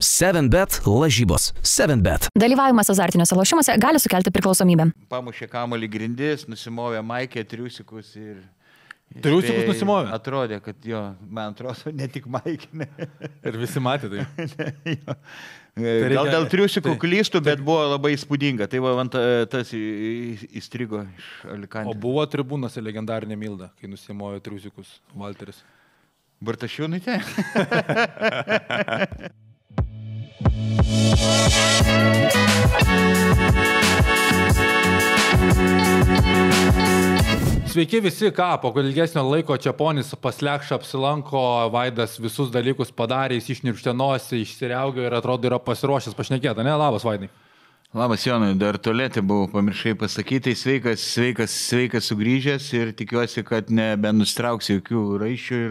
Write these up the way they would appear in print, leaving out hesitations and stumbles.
7bet lažybos. 7bet. Dalyvavimas azartiniuose lošimuose gali sukelti priklausomybę. Pamušė kamuolį grindis, nusimovė Maikė, triusikus ir... Triusikus nusimovė? Atrodė, kad jo, man atrodo, ne tik Maikė. Ir visi matė tai. Gal dėl triusikų klystų, bet buvo labai įspūdinga. Tai va, tas įstrigo iš Alikantės. O buvo tribūnose legendarinė Milda, kai nusimovė triusikus Valteris. Bartašiūnaitė? Sveiki visi, ką, po ilgesnio laiko Čeponis pas Lekšą apsilanko, Vaidas visus dalykus padarė, jis išnirpštė nosį, išsiriaugė ir atrodo yra pasiruošęs pašnekėti, ne? Labas, Vaidai. Labas, Jonai, dar tualete buvau, pamiršai pasakyti, sveikas sugrįžęs ir tikiuosi, kad nebenustrauksi jokių raiščių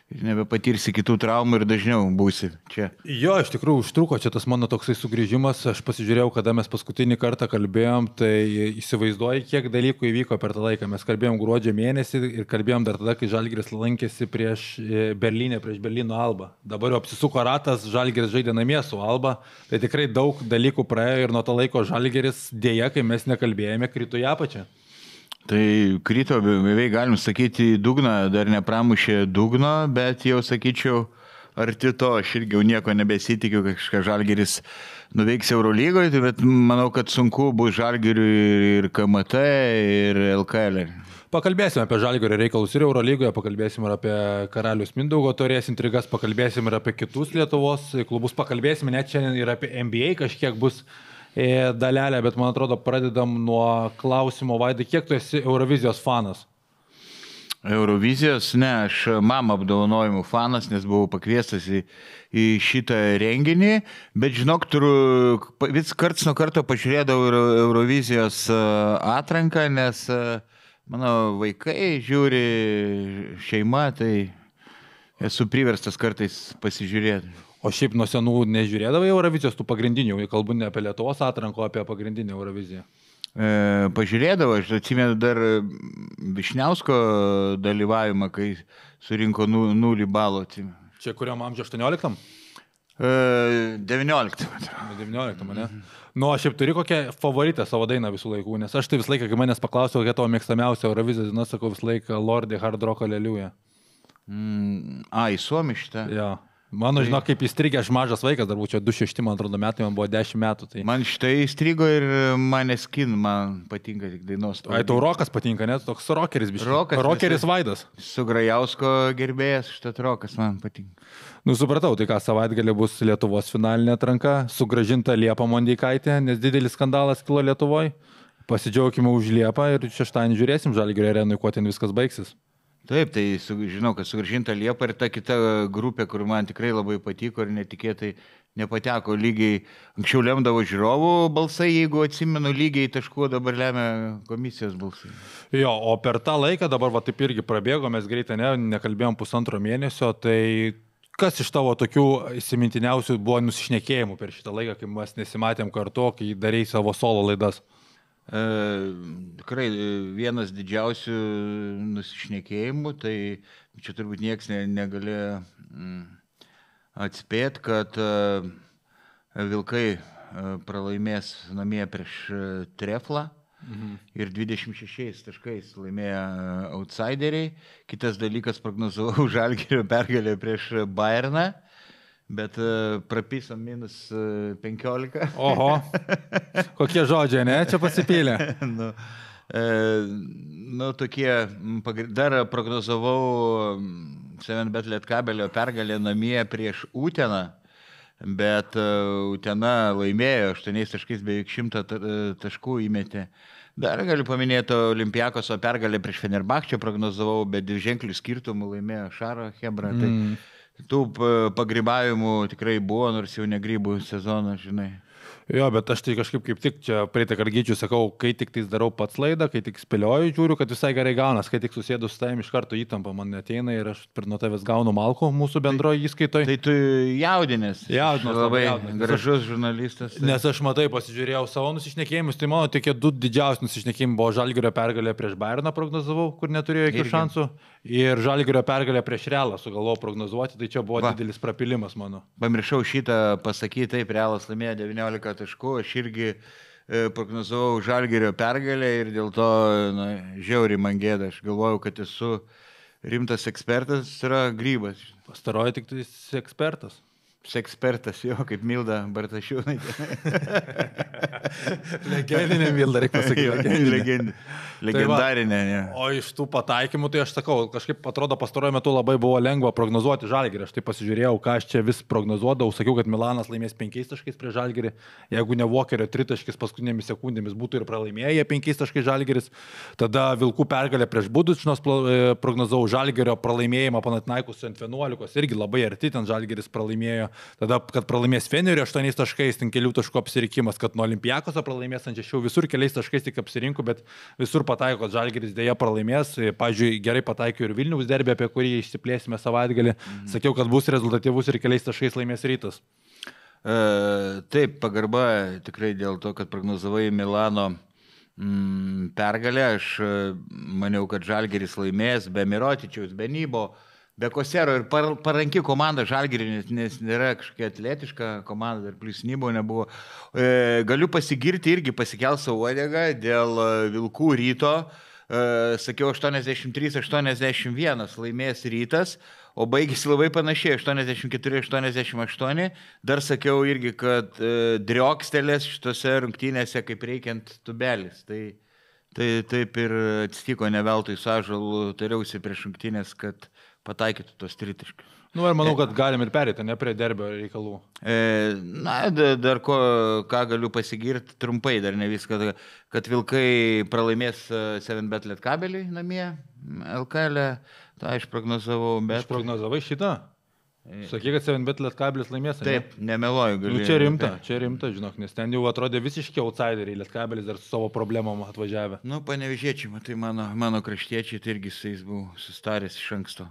ir nebepatirsi kitų traumų ir dažniau būsi čia. Jo, iš tikrųjų užtruko čia tas mano toksai sugrįžimas, aš pasižiūrėjau, kada mes paskutinį kartą kalbėjom, tai įsivaizduoji, kiek dalykų įvyko per tą laiką. Mes kalbėjom gruodžio mėnesį ir kalbėjom dar tada, kai Žalgiris lankėsi prieš Berlyno Albą. Dabar jau apsisuko ratas, Žalgiris žaidė namie su Alba, tai tikrai daug dalykų praėjo ir nuo to laiko Žalgiris dėja, kai mes nekalbėjome, krito į apačią. Tai krito, beveik galim sakyti, į dugną, dar nepramušė dugno, bet jau sakyčiau, arti to, aš irgi jau nieko nebesitikiu, kad kažką Žalgiris nuveiks Eurolygoje, bet manau, kad sunku bus Žalgiriui ir KMT, ir LKL. Pakalbėsime apie Žalgirio reikalus ir Eurolygoje, pakalbėsime ir apie Karaliaus Mindaugo taurės intrigas, pakalbėsime ir apie kitus Lietuvos klubus, pakalbėsime net šiandien ir apie NBA kažkiek bus dalelę, bet man atrodo pradedam nuo klausimo, Vaidai, kiek tu esi Eurovizijos fanas? Eurovizijos, ne, aš mamą apdovanojimų fanas, nes buvau pakviestas į šitą renginį, bet žinok, vis karts nuo karto pažiūrėdavau Eurovizijos atranką, nes mano vaikai žiūri, šeima, tai esu priverstas kartais pasižiūrėti. O šiaip nuo senų nežiūrėdavai Eurovizijos, tų pagrindinių, kalbu ne apie Lietuvos atranką, o apie pagrindinę Euroviziją. Pažiūrėdavau, aš atsimenu dar Višniausko dalyvavimą, kai surinko 0 balų. Čia kuriam amžiui 18? 19. 19, ne? Nu, aš šiaip turi kokią favoritę savo dainą visų laikų, nes aš tai visą laiką, kai manęs paklausiau, kokia tavo mėgstamiausia Eurovizijos daina, sakau visą laiką Lordi Hard Rock Aleliuja. Į Suomi šitą? Jo. Mano, žinok, kaip įstrigė, aš mažas vaikas, dar būčiau 26, man atrodo, metai, man buvo 10 metų. Tai... Man štai įstrigo ir Maneskin, man patinka tik dainos. Ai, tau rokas patinka, net toks rockeris biškai. Rockeris Vaidas. Su Grajausko gerbėjas, šitas rokas man patinka. Nu, supratau, tai ką savaitgalį bus Lietuvos finalinė atranka, sugrąžinta Liepa Mondeikaitė, nes didelis skandalas kilo Lietuvoje. Pasidžiaugime už Liepą ir šeštadienį žiūrėsim Žalgirio arenui, kuo ten viskas baigsis. Taip, tai žinau, kad sugrąžinta Liepa ir ta kita grupė, kur man tikrai labai patiko ir netikėtai nepateko lygiai. Anksčiau lemdavo žiūrovų balsai, jeigu atsimenu lygiai taškų, dabar lemia komisijos balsai. Jo, o per tą laiką dabar va taip irgi prabėgo, mes greitai nekalbėjom pusantro mėnesio, tai kas iš tavo tokių įsimintiniausių buvo nusišnekėjimų per šitą laiką, kai mes nesimatėm kartu, kai darei savo solo laidas? Tikrai vienas didžiausių nusišnekėjimų, tai čia turbūt nieks negalėjo atspėti, kad Vilkai pralaimės namie prieš Treflą ir 26 taškais laimėjo outsideriai. Kitas dalykas, prognozavau Žalgirio pergalę prieš Bayerną. Bet prapisom -15. Oho, kokie žodžiai, ne? Čia pasipylė. Tokie, dar prognozavau 7bet Lietkabelio pergalę namie prieš Uteną, bet Utena laimėjo 8 taškais, beveik 100 taškų įmetė. Dar galiu paminėti Olimpiakoso pergalę prieš Fenerbahčę prognozavau, bet dviženklių skirtumų laimėjo Šaro Hebra. Tai tų pagrybavimų tikrai buvo, nors jau negrybų sezoną, žinai. Jo, bet aš tai kažkaip kaip tik čia praeitą kargyčių sakau, kai tik tais darau pats laidą, kai tik spėlioju, žiūriu, kad visai gerai gaunas, kai tik susėdu su tavim iš karto įtampa man ateina ir aš nuo tavęs gaunu malko mūsų bendroje įskaitoje. Tai tu jaudinės. Jaudinas, labai jaudinas. gražus žurnalistas. Nes aš matai, pasižiūrėjau savo nusišnekėjimus, tai mano tokie du didžiausi nusišnekėjimai buvo Žalgirio pergalė prieš Bayerną prognozavau, kur neturėjo jokių šansų, ir Žalgirio pergalė prieš Realą sugalvojau prognozuoti, tai čia buvo didelis prapilimas mano. Pamiršau šitą pasakyti, taip, Realas laimėjo 19 taškų, aš irgi prognozavau Žalgirio pergalę ir dėl to žiauriai man gėda, aš galvojau, kad esu rimtas ekspertas, yra Grybas. Pastaroji tik tai ekspertas. Ekspertas, jo, kaip Milda Bartašiūnaitė. Legendinė Milda, reikia pasakyti. Legendarinė, ne. O iš tų pataikymų, tai aš sakau, kažkaip atrodo pastaruoju metu labai buvo lengva prognozuoti Žalgirį. Aš tai pasižiūrėjau, ką aš čia vis prognozuodavau. Sakiau, kad Milanas laimės 5 taškais prie Žalgirį. Jeigu ne Walkerio 3 taškais paskutinėmis sekundėmis būtų ir pralaimėję 5 taškais Žalgiris. Tada Vilkų pergalė prieš Budučnos prognozavau Žalgirio pralaimėjimą Panathinaikos ant 11. Irgi labai arti ten Žalgiris pralaimėjo. Tada, kad pralaimės Feneriui 8 taškais, ten kelių taškų apsirikimas, kad nuo Olimpiakoso pralaimės ant 6, visur keliais taškais tik apsirinku, bet visur pataiko, kad Žalgiris dėja pralaimės. Pavyzdžiui, gerai pataikė ir Vilniaus derbį, apie kurį išsiplėsime savaitgalį. Sakiau, kad bus rezultatyvus ir keliais taškais laimės Rytas. Taip, pagarba tikrai dėl to, kad prognozavai Milano pergalę. Aš maniau, kad Žalgiris laimės be Mirotičiaus, be Nybo, be Kosero ir paranki komanda Žalgiris, nes nėra kažkokia atletiška komanda, dar plus Nybo nebuvo. Galiu pasigirti irgi pasikelt savo uodegą dėl Vilkų Ryto. Sakiau 83-81 laimės Rytas, o baigėsi labai panašiai 84-88. Dar sakiau irgi, kad driokstelės šitose rungtynėse kaip reikiant tubelis. Tai taip ir atsitiko, ne veltui su Ąžuolu tariausi prieš rungtynės, kad pataikytų tos tritaškius. Nu ir manau, kad galim ir perėti, ne prie derbio reikalų. Dar ką galiu pasigirti trumpai, dar ne viską, kad Vilkai pralaimės 7bet Lietkabelį namie, LKL, tą aš prognozavau, bet... Aš prognozavai šitą? Sakai, kad 7bet Lietkabelis laimės, ne? Taip, nemeluoju, galiu. Nu, čia rimta, žinok, nes ten jau atrodė visiškai outsideriai, Lietkabelis dar su savo problemom atvažiavę. Nu, Panevėžiečiai, matai, mano kraštiečiai, tai irgi su jais buvau sustaręs iš anksto.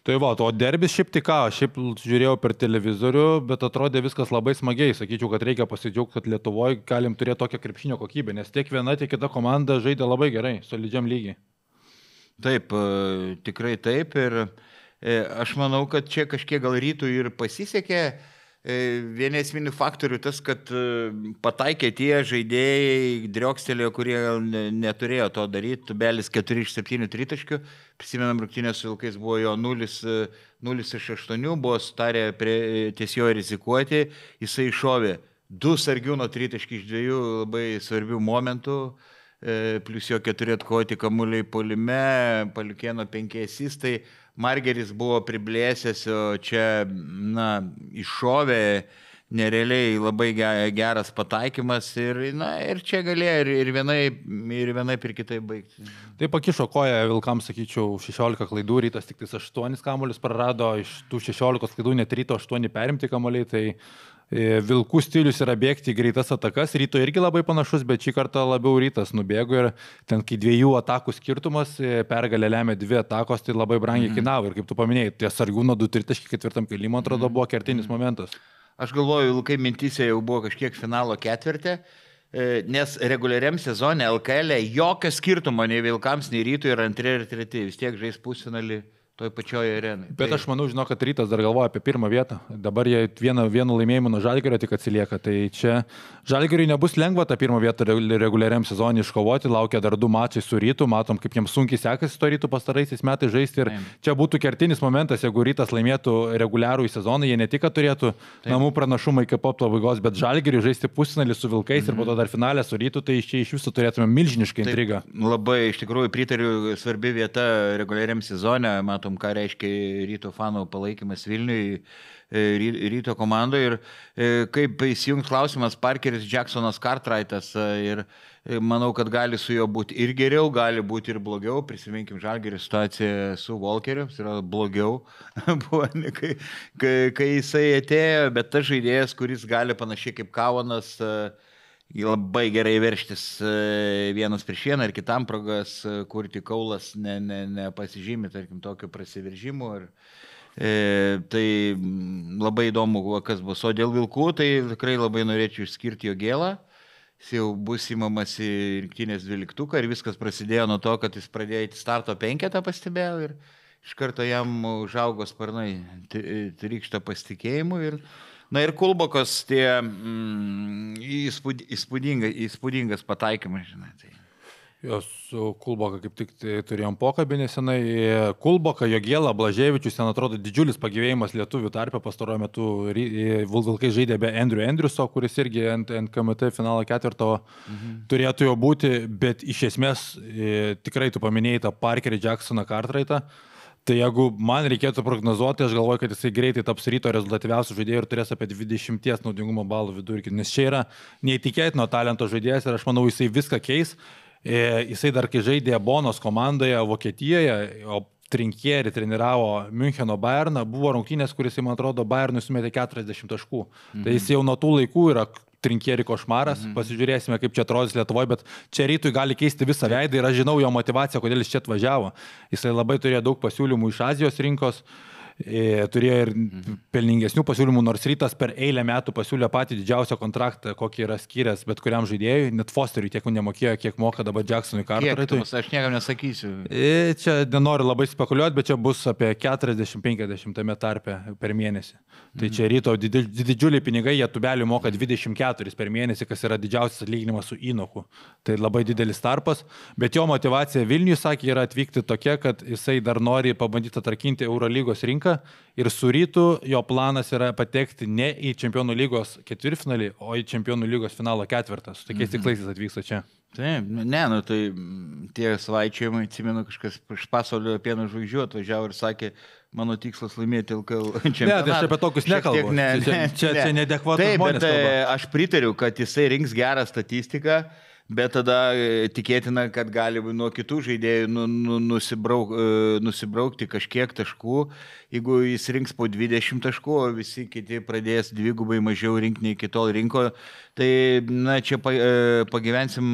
Tai va, o derbis šiaip tik ką, šiaip žiūrėjau per televizorių, bet atrodė viskas labai smagiai. Sakyčiau, kad reikia pasidžiaugti, kad Lietuvoje galim turėti tokią krepšinio kokybę, nes tiek viena, tiek kita komanda žaidė labai gerai, solidžiam lygiai. Taip, tikrai taip ir aš manau, kad čia kažkiek gal Rytui ir pasisekė. Vieni esminių faktorių tas, kad pataikė tie žaidėjai, driokstelėjo, kurie neturėjo to daryti. Tubelis 4 iš 7 tritaškių. Prisimenam, rungtynės su Vilkais buvo jo 0 iš 8, buvo sutarę ties jo rizikuoti. Jisai iššovė 2 Sargiūno tritaškį iš 2 labai svarbių momentų. Plus jo 4 atkovoti kamuoliai puolime, Paliukėno 5 asistai. Margeris buvo priblėsęs, o čia, iššovė nerealiai labai geras pataikymas ir čia galėjo ir vienaip ir kitaip baigti. Tai pakišo koją Vilkams, sakyčiau, 16 klaidų, Rytas tik 8 kamuolius prarado, iš tų 16 klaidų net Ryto 8 perimti kamuoliai, tai Vilkų stilius yra bėgti į greitas atakas, Ryto irgi labai panašus, bet šį kartą labiau Rytas nubėgo ir ten, kai 2 atakų skirtumas, pergalė lemia 2 atakos, tai labai brangiai kainavo. Ir kaip tu paminėjai, tie Sargiūno 2 tritaškiai 4 kėlimo, atrodo, buvo kertinis momentas. Aš galvoju, Vilkai mintyse jau buvo kažkiek finalo ketvirtė, nes reguliariam sezone LKL jokio skirtumo nei Vilkams, nei Rytui ir 2 ir 3, vis tiek žais pusfinalį toj pačioje arenai. Bet aš manau, žinau, kad Rytas dar galvoja apie pirmą vietą. Dabar jie vienu laimėjimu nuo Žalgirio tik atsilieka. Tai čia Žalgiriui nebus lengva tą pirmą vietą reguliariam sezonui iškovoti. Laukia dar 2 mačai su Rytu. Matom, kaip jiems sunkiai sekasi to Rytų pastaraisiais metais žaisti. Ir čia būtų kertinis momentas, jeigu Rytas laimėtų reguliarų į sezoną. Jie ne tik turėtų namų pranašumą iki pat pabaigos, bet Žalgiriui žaisti pusfinalį su Vilkais ir po to dar finalę su Rytu. Tai čia iš viso turėtume milžinišką intrigą. Labai, iš tikrųjų, pritariu, svarbi vieta reguliariam sezone. Ką reiškia Ryto fanų palaikymas Vilniui. Ryto komandoje. Ir kaip įsijungs klausimas Parkeris, Jacksonas, Cartwrightas. Ir manau, kad gali su juo būti ir geriau, gali būti ir blogiau. Prisiminkim Žalgirio situaciją su Walkeriu, jis yra blogiau, kai jisai atėjo, bet tas žaidėjas, kuris gali panašiai kaip Kaunas, labai gerai verštis vienas prieš vieną ir kitam progas, kurti Kaulas nepasižymė, tarkim, tokio prasiveržimo. Tai labai įdomu, kas bus. O dėl Vilkų, tai tikrai labai norėčiau išskirti Jogėlą. Jis jau bus įmamas į rinktinės 12 ir viskas prasidėjo nuo to, kad jis pradėjo į starto 5, pastebėjau, ir iš karto jam užaugo sparnai, trykšta pasitikėjimu. Ir Kulbokas tie įspūdingas pataikymas, žinai. Tai. Jos su Kulboka kaip tik turėjom pokalbį nesenai. Kulboka, Jogėla, Blaževičius, ten atrodo didžiulis pagyvėjimas lietuvių tarpe. Pastaruoju metu Vilkai žaidė be Andriuso, kuris irgi ant KMT finalo 4 turėtų jau būti, bet iš esmės tikrai tu paminėjai tą Parkerį, Jacksoną, Cartwrightą. Tai jeigu man reikėtų prognozuoti, aš galvoju, kad jisai greitai taps Ryto rezultatyviausių žaidėjų ir turės apie 20 naudingumo balų vidurkį, nes čia yra neįtikėtino talento žaidėjas ir aš manau, jisai viską keis. Jisai dar kai žaidė Bonos komandoje Vokietijoje, o Trinkieri treniravo Müncheno Bayerną, buvo rungtynės, kuris, man atrodo, Bayernui sumetė 40 taškų. Tai jis jau nuo tų laikų yra Trinkieri košmaras, pasižiūrėsime, kaip čia atrodys Lietuvoje, bet čia Rytui gali keisti visą veidą ir aš žinau jo motivaciją, kodėl jis čia atvažiavo. Jisai labai turėjo daug pasiūlymų iš Azijos rinkos. Turėjo ir pelningesnių pasiūlymų, nors Rytas per eilę metų pasiūlė patį didžiausią kontraktą, kokį yra skyręs bet kuriam žaidėjui, net Fosteriui tiek nemokėjo, kiek moka dabar Jacksonui Cartwrightui. Aš niekam nesakysiu. Čia nenoriu labai spekuliuoti, bet čia bus apie 40-50 tarpe per mėnesį. Tai čia Ryto didžiuliai pinigai, jie tubeliui moka 24 per mėnesį, kas yra didžiausias atlyginimas su įnoku. Tai labai didelis tarpas, bet jo motivacija Vilniui, sakė, yra atvykti tokia, kad jisai dar nori pabandyti atrakinti Eurolygos rinką. Ir su Rytu jo planas yra patekti ne į Čempionų lygos ketvirtfinalį, o į Čempionų lygos finalo 4. Su tokiais tiklais jis atvyksta čia. Taip, tai tie svaičiojimai, atsimenu, kažkas iš pasaulio pieno žvaigždžių atvažiavo ir sakė, mano tikslas laimėti LKL čempionatą. Ne, tai aš apie tokius nekalbu. Čia nedekvatus žmonės kalba. Bet aš pritariu, kad jisai rinks gerą statistiką, bet tada tikėtina, kad gali nuo kitų žaidėjų nusibraukti kažkiek taškų. Jeigu jis rinks po 20 taškų, o visi kiti pradės dvigubai mažiau rinkti nei iki tol rinko, tai čia pagyvensim,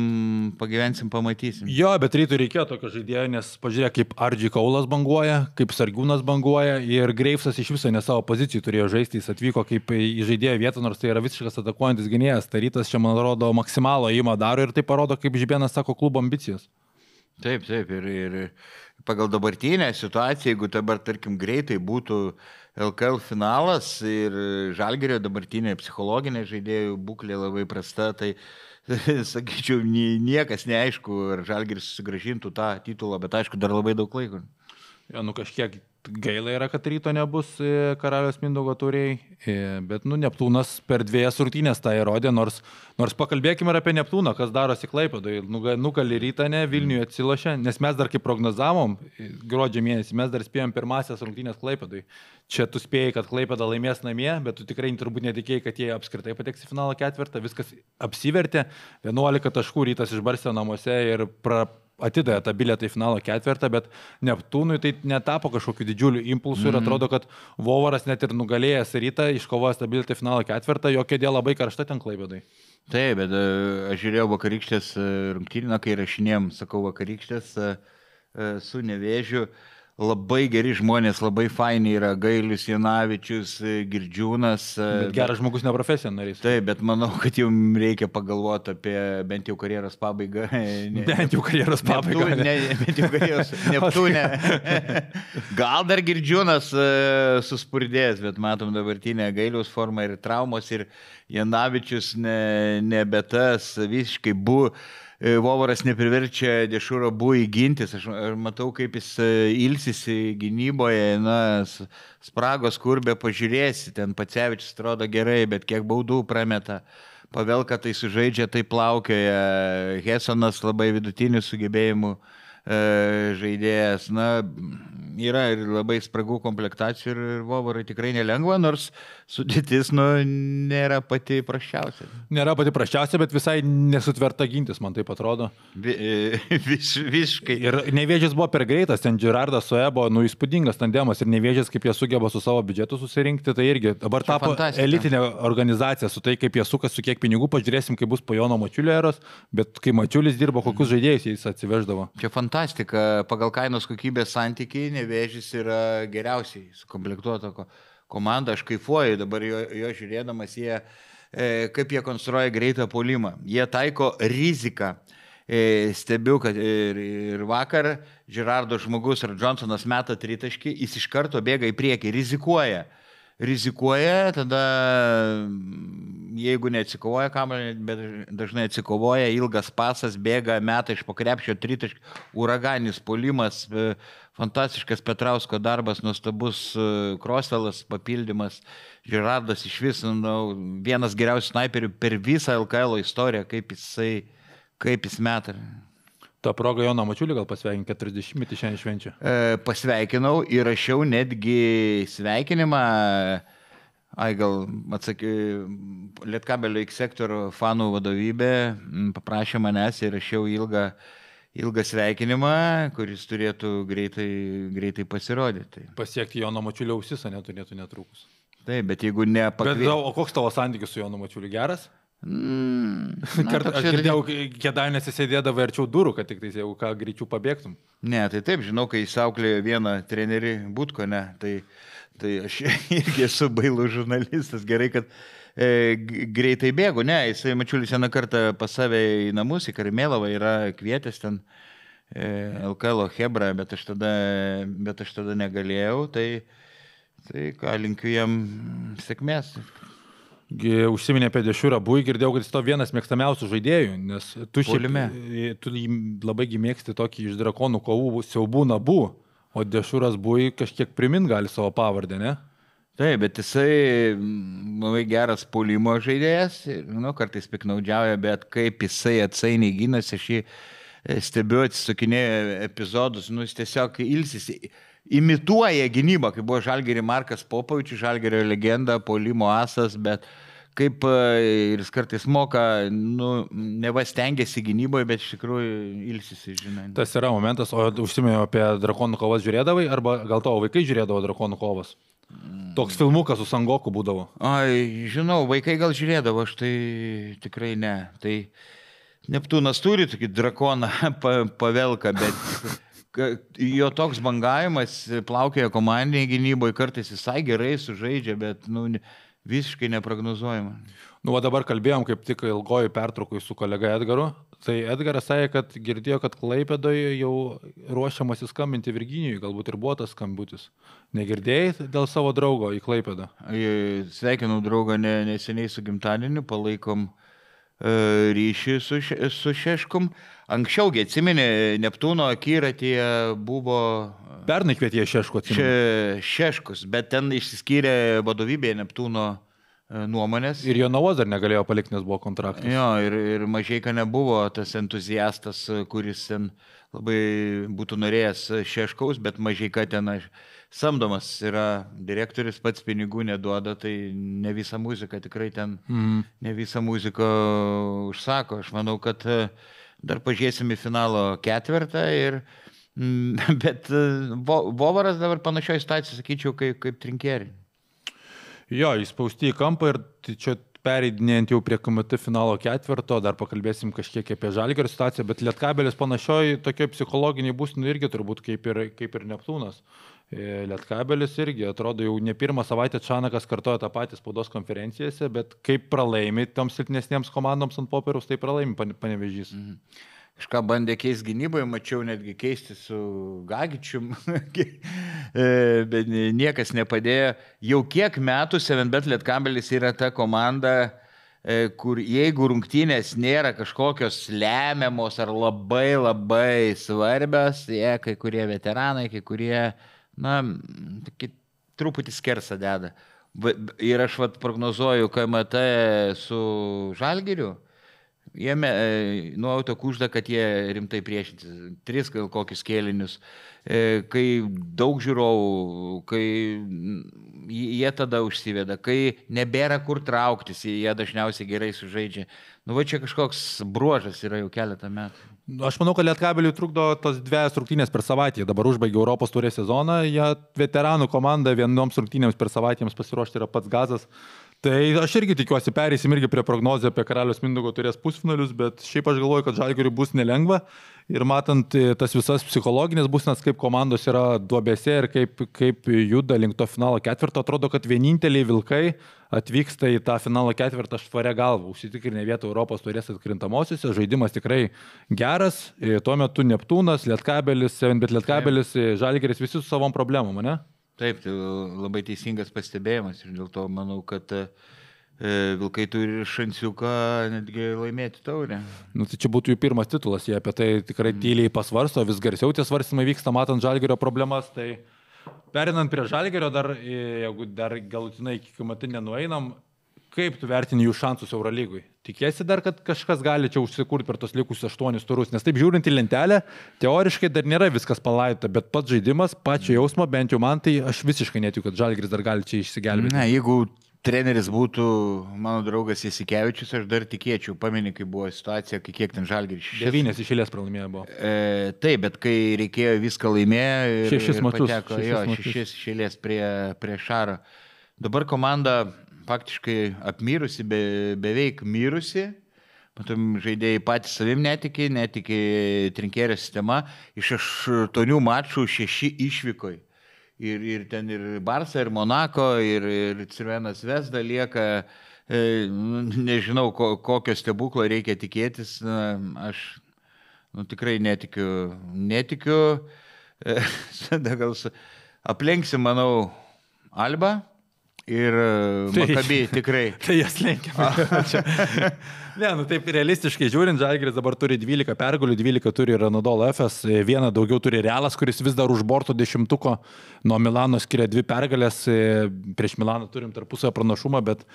pamatysim. Jo, bet Rytui reikėjo tokio žaidėjo, nes pažiūrėk, kaip Ardži Kaulas banguoja, kaip Sargiūnas banguoja ir Greivsas iš viso ne savo pozicijų turėjo žaisti, jis atvyko kaip į žaidėjo vietą, nors tai yra visiškas atakuojantis gynėjas. Tai Rytas čia, man atrodo, maksimalų ėjimą daro ir tai parodo, kaip Žibėnas sako, klubo ambicijas. Taip, ir pagal dabartinę situaciją, jeigu dabar, tarkim, greitai būtų LKL finalas ir Žalgirio dabartinė psichologinė žaidėjų būklė labai prasta, tai, sakyčiau, niekas neaišku, ar Žalgiris susigrąžintų tą titulą, bet aišku, dar labai daug laiko. Ja, kažkiek gaila yra, kad Ryto nebus Karaliaus Mindaugo taurėj, bet Neptūnas per 2 rungtynes tą įrodė, nors pakalbėkime ir apie Neptūną, kas darosi Klaipėdoje. Nukali Rytą, Vilniuje atsilošė, nes mes dar kaip prognozavom gruodžio mėnesį, mes dar spėjom pirmasias rungtynės Klaipėdoje. Čia tu spėjai, kad Klaipėda laimės namie, bet tu tikrai turbūt netikėjai, kad jie apskritai pateks į finalo 4, viskas apsivertė, 11 taškų Rytas išbarstė namuose ir atidavė tą bilietą į finalo 4, bet Neptūnui tai netapo kažkokiu didžiuliu impulsu ir atrodo, kad Vovaras net ir nugalėjęs Rytą, iškovojęs tą bilietą į finalo 4, jo kėdė labai karšta ten Klaipėdai. Taip, bet aš žiūrėjau vakarykštės rungtynę, kai rašinėjom, sakau, vakarykštės su Nevėžiu. Labai geri žmonės, labai faini yra Gailius, Janavičius, Girdžiūnas. Bet geras žmogus, ne profesionalys. Taip, bet manau, kad jums reikia pagalvoti apie bent jau karjeros pabaigą. Bent jau karjeros pabaigą. Bent jau karjeros Neptūne. Gal dar Girdžiūnas suspurdės, bet matom dabartinę Gailiaus formą ir traumos ir Janavičius nebetas visiškai buvo. Vovaras nepriverčia Dešūro Bui gintis. Aš matau, kaip jis ilsisi gynyboje, spragos kur be pažiūrėsi, ten Pacevičius atrodo gerai, bet kiek baudų prameta. Pavelka tai sužaidžia, tai plaukioja. Hesonas labai vidutinių sugebėjimų žaidėjas. yra ir labai spragų komplektacijų ir Vovarai tikrai nelengva, nors sudėtis nėra pati prasčiausia. Nėra pati prasčiausia, bet visai nesutverta gintis, man taip atrodo. Visiškai. Ir Nevėžis buvo per greitas, ten Girardas su Ebo, įspūdingas tandemas ir Nevėžis, kaip jie sugeba su savo biudžetu susirinkti, tai irgi dabar Čia tapo fantastika. elitinė organizacija su tai, kaip jie sukas, su kiek pinigų, pažiūrėsim, kaip bus po Jono Mačiulio eros, bet kai Mačiulis dirbo, kokius žaidėjus jis atsiveždavo. Čia fantastika, pagal kainos kokybės santykiai Nevėžis yra geriausiai sukomplektuota komanda, aš kaifuoju dabar jo žiūrėdamas, kaip jie konstruoja greitą puolimą. Jie taiko riziką. Stebiu, kad ir vakar Girardo žmogus ar Johnsonas meta tritaškį, jis iš karto bėga į priekį, rizikuoja, tada jeigu neatsikovoja kamuolį, bet dažnai atsikovoja, ilgas pasas, bėga, meta iš po krepšio tritaškį, uraganinis puolimas, fantastiškas Petrausko darbas, nuostabus Krostelas papildymas, Girardas iš vis vienas geriausių snaiperių per visą LKL istoriją, kaip jis meta. Ta proga Joną Mačiulį gal pasveikinti 40-metį šiandien švenčia. Pasveikinau ir rašiau netgi sveikinimą, gal Lietkabelio X sektorių fanų vadovybė paprašė manęs ir rašiau ilgą sveikinimą, kuris turėtų greitai pasirodyti. Pasiekti Jono Mačiulio ausisą neturėtų netrukus. Taip, bet jeigu nepakvies... O koks tavo santykis su Jonu Mačiuliu geras? Aš girdėjau, Kėdainiuose sėdėdavo arčiau durų, kad tik tai jeigu ką greičiau pabėgtum. Ne, tai taip, žinau, kai jis auklėjo vieną trenerį Butko, ne, tai aš irgi esu bailų žurnalistas, gerai, kad greitai bėgu, ne, jisai Mačiulis vieną kartą pas save į namus, į Karimėlavą yra kvietęs ten LKL Hebra, bet aš tada negalėjau, tai ką linkiu jam sėkmės. Užsiminė apie Dešūrą Bui, girdėjau, kad jis to vienas mėgstamiausių žaidėjų, nes tu labai mėgsti tokį iš drakonų kovų siaubų Nabu, o Dešūras Bui kažkiek primint gali savo pavardę, ne? Taip, bet jisai labai geras puolimo žaidėjas, kartais piknaudžiauja, bet kaip jisai atsainiai gynasi, aš jį stebiu, atsisukinėju epizodus, jis tiesiog ilsisi. Imituoja gynybą, kaip buvo Žalgirio Markas Popovičius, Žalgirio legenda, puolimo asas, bet kaip ir jis kartais moka, neva stengiasi gynyboje, bet iš tikrųjų ilsisi, žinai. Tas yra momentas, o užsiminėjau apie drakonų kovas žiūrėdavai, arba gal tavo vaikai žiūrėdavo drakonų kovas? Toks filmukas su Sangoku būdavo. Žinau, vaikai gal žiūrėdavo, aš tai tikrai ne. Tai Neptūnas turi tokį drakoną pavelką, bet... Jo toks bangavimas plaukioja komandiniai gynyboje, kartais visai gerai sužaidžia, bet visiškai neprognozuojama. O dabar kalbėjom kaip tik ilgojų pertraukui su kolega Edgaru. Tai Edgaras sakė, kad girdėjo, kad Klaipėdoje jau ruošiamasi skambinti Virginijui, galbūt ir buvo tas skambutis. Negirdėjai dėl savo draugo į Klaipėdą? Sveikinau draugą neseniai su gimtadieniu, palaikom ryšį su Šeškum. Anksčiaugi, atsiminė, Neptūno akiratyje buvo... Pernai kvietė Šeškų, atsiminė. Šeškus, bet ten išsiskyrė vadovybėje Neptūno nuomonės. Ir Jonavos dar negalėjo palikti, nes buvo kontraktas. Jo, ir Mažeika nebuvo tas entuziastas, kuris ten labai būtų norėjęs Šeškaus, bet Mažeika ten samdomas yra direktorius, pats pinigų neduoda, tai ne visą muziką tikrai ten, ne visą muziką užsako. Aš manau, kad dar pažiūrėsim į finalo ketvirtą, bet Vovaras dabar panašioje situacijoje, sakyčiau, kaip Trinkieri. Jo, įspausti į kampą ir čia pereidinėjant jau prie KMT finalo ketvirto, dar pakalbėsim kažkiek apie Žalgirio situaciją, bet Lietkabelis panašioj tokioj psichologiniai būstinai irgi turbūt kaip ir Neptūnas. Lietkabelis irgi atrodo jau ne pirmą savaitę Čanakas kartoja tą patį spaudos konferencijose, bet kaip pralaimi toms silpnesniems komandoms ant popieriaus, tai pralaimi Panevėžys. Kažką bandė keisti gynyboje, mačiau netgi keisti su Gagičium, bet niekas nepadėjo. Jau kiek metų 7bet Lietkabelis yra ta komanda, kur jeigu rungtynės nėra kažkokios lemiamos ar labai svarbios, kai kurie veteranai, kai kurie, truputį skersą deda. Ir aš prognozuoju KMT su Žalgiriu. Jie nuauto kužda, kad jie rimtai priešintis. 3 gal kokius kėlinius. Kai daug žiūrovų, kai jie tada užsiveda, kai nebėra kur trauktis, jie dažniausiai gerai sužaidžia. Nu, va čia kažkoks bruožas yra jau keletą metų. Aš manau, kad Lietkabeliui trukdo tos 2 rungtynės per savaitę. Dabar užbaigė Europos taurės sezoną, jie veteranų komanda vienoms rungtynėms per savaitę jiems pasiruošti yra pats gazas. Tai aš irgi tikiuosi, pereisim irgi prie prognozijų apie Karaliaus Mindaugo taurės pusfinalius, bet šiaip aš galvoju, kad Žalgiriui bus nelengva ir matant tas visas psichologinės būsenas, kaip komandos yra duobėse ir kaip juda link to finalo ketvirto, atrodo, kad vieninteliai Vilkai atvyksta į tą finalo ketvirtą švaria galva, užsitikrinę vietą Europos taurės atkrintamosiose, žaidimas tikrai geras, tuo metu Neptūnas, Lietkabelis, 7bet Lietkabelis, Žalgiris, visi su savom problemom, ne? Taip, tai labai teisingas pastebėjimas ir dėl to manau, kad Vilkai turi šansiuką netgi laimėti taurę. Nu, tai čia būtų jų pirmas titulas, jie apie tai tikrai tyliai pasvarsto, vis garsiau tie svarstymai vyksta, matant Žalgirio problemas, tai perinant prie Žalgirio, jeigu dar galutinai iki KMT nenueinam, kaip tu vertini jų šansus Eurolygui? Tikėsi dar, kad kažkas gali čia užsikurti per tos likusius 8 turus, nes taip žiūrint į lentelę, teoriškai dar nėra viskas palaita, bet pats žaidimas, pačio jausmo, bent jau man, tai aš visiškai netikiu, kad Žalgiris dar gali čia išsigelbėti. Ne, jeigu treneris būtų mano draugas Jasikevičius, aš dar tikėčiau, pameni, kai buvo situacija, kai kiek ten Žalgiris 9 iš eilės pralaimėjo buvo. Taip, bet kai reikėjo viską laimėjo ir 6 mačius, pateko, 6 iš eilės prie Šaro. Dabar komanda faktiškai apmirusi, beveik mirusi. Matom, žaidėjai patys savim netiki trinkėrio sistema. Iš 8 mačų 6 išvykoj. Ir ten ir Barsa, ir Monako, ir Crvenas Vesda lieka. Nežinau, kokio stebuklo reikia tikėtis. Aš tikrai netikiu. Gal aplenksim, manau, Albą. Ir Maccabi tikrai. Tai jas lenkiame. Ne, nu taip realistiškai žiūrint, Žalgiris dabar turi 12 pergalių, 12 turi ir Anadolu Efes, 1 daugiau turi Realas, kuris vis dar už borto 10-tuko, nuo Milano skiria 2 pergalės, prieš Milaną turim tarpusavio pranašumą, bet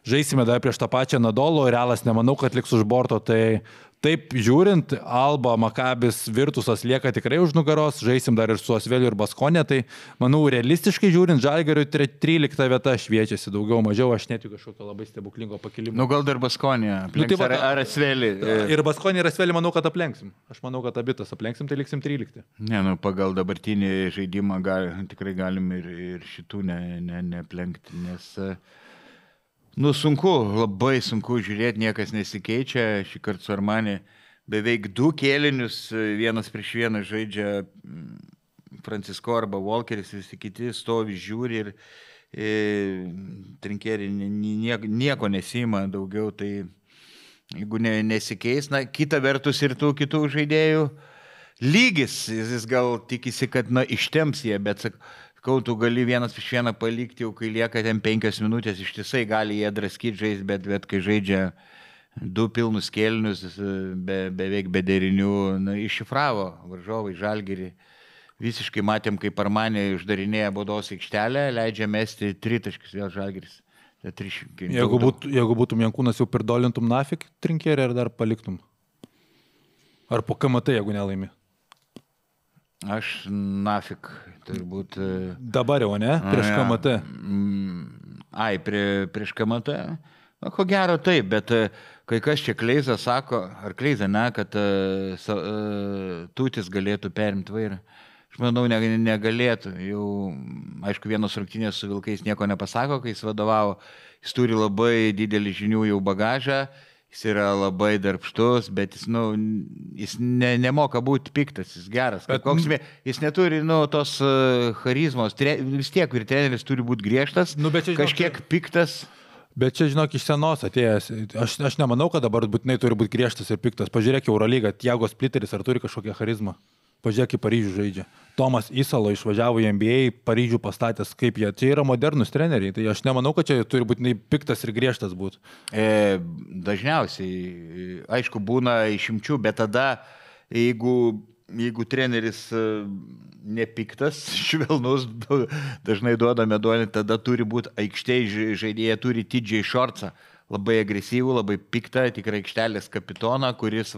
žaisime dar prieš tą pačią Anadolu, Realas nemanau, kad liks už borto, tai taip žiūrint, Alba, Maccabis, Virtusas lieka tikrai už nugaros, žaisim dar ir su Asveliu ir Baskonė, tai manau realistiškai žiūrint, Žalgiriui 13 vieta šviečiasi, daugiau mažiau, aš netikiu kažkokio labai stebuklingo pakilimo. Nu gal dar Baskonė, ar Asvelį. Ir Baskonė ir Asvelį manau, kad aplenksim. Aš manau, kad abitas aplenksim, tai liksim 13. Ne, nu pagal dabartinį žaidimą tikrai galim ir šitų neaplenkti, nes sunku, labai sunku žiūrėti, niekas nesikeičia. Šį kartą su Armani beveik 2 kėlinius, 1-1 žaidžia Francisko arba Walkeris, visi kiti stovi, žiūri ir trinkėri nieko nesima daugiau, tai jeigu nesikeis, kita vertus ir tų kitų žaidėjų lygis, jis gal tikisi, kad ištemps jie, bet tu gali 1-1 palikti, jau kai lieka ten 5 minutės, ištisai gali jie draskyti žaisti, bet kai žaidžia 2 pilnus kėlinius, beveik be derinių, iššifravo varžovai Žalgirį. Visiškai matėm, kaip Armanė uždarinėja baudos aikštelę, leidžia mesti 3 taškus vėl Žalgiris. Jeigu būtum Jankūnas, jau pirdolintum nafik trinkėrį ar dar paliktum? Ar po KMT, jeigu nelaimi? Aš nafik, turbūt. Dabar jau, ne? Prieš KMT. Prieš KMT. Ko gero taip, bet kai kas čia Kleiza sako, ar Kleiza, kad Tutis galėtų perimti vairą. Aš manau, negalėtų. Jau, aišku, vienos rungtynės su Vilkais nieko nepasako, kai jis vadovavo. Jis turi labai didelį žinių jau bagažą. Jis yra labai darbštus, bet jis nemoka būti piktas, jis geras. Jis neturi tos charizmos, vis tiek ir treneris turi būti griežtas, kažkiek piktas. Bet čia, žinok, iš senos atėjęs. Aš nemanau, kad dabar būtinai turi būti griežtas ir piktas. Pažiūrėk Eurolygą, Tiago Splitteris, ar turi kažkokią charizmą? Pažiūrėk, į Paryžių žaidžia. Tomas Isalo išvažiavo į NBA, Paryžių pastatęs kaip jie. Čia yra modernus treneriai, tai aš nemanau, kad čia turi būtinai piktas ir griežtas būti. Dažniausiai, aišku, būna išimčių, bet tada, jeigu treneris nepiktas, švelnus, dažnai duoda medonį, tada turi būti aikštėje žaidėjai, turi TJ Shortsą labai agresyvų, labai piktą, tikrai aikštelės kapitoną, kuris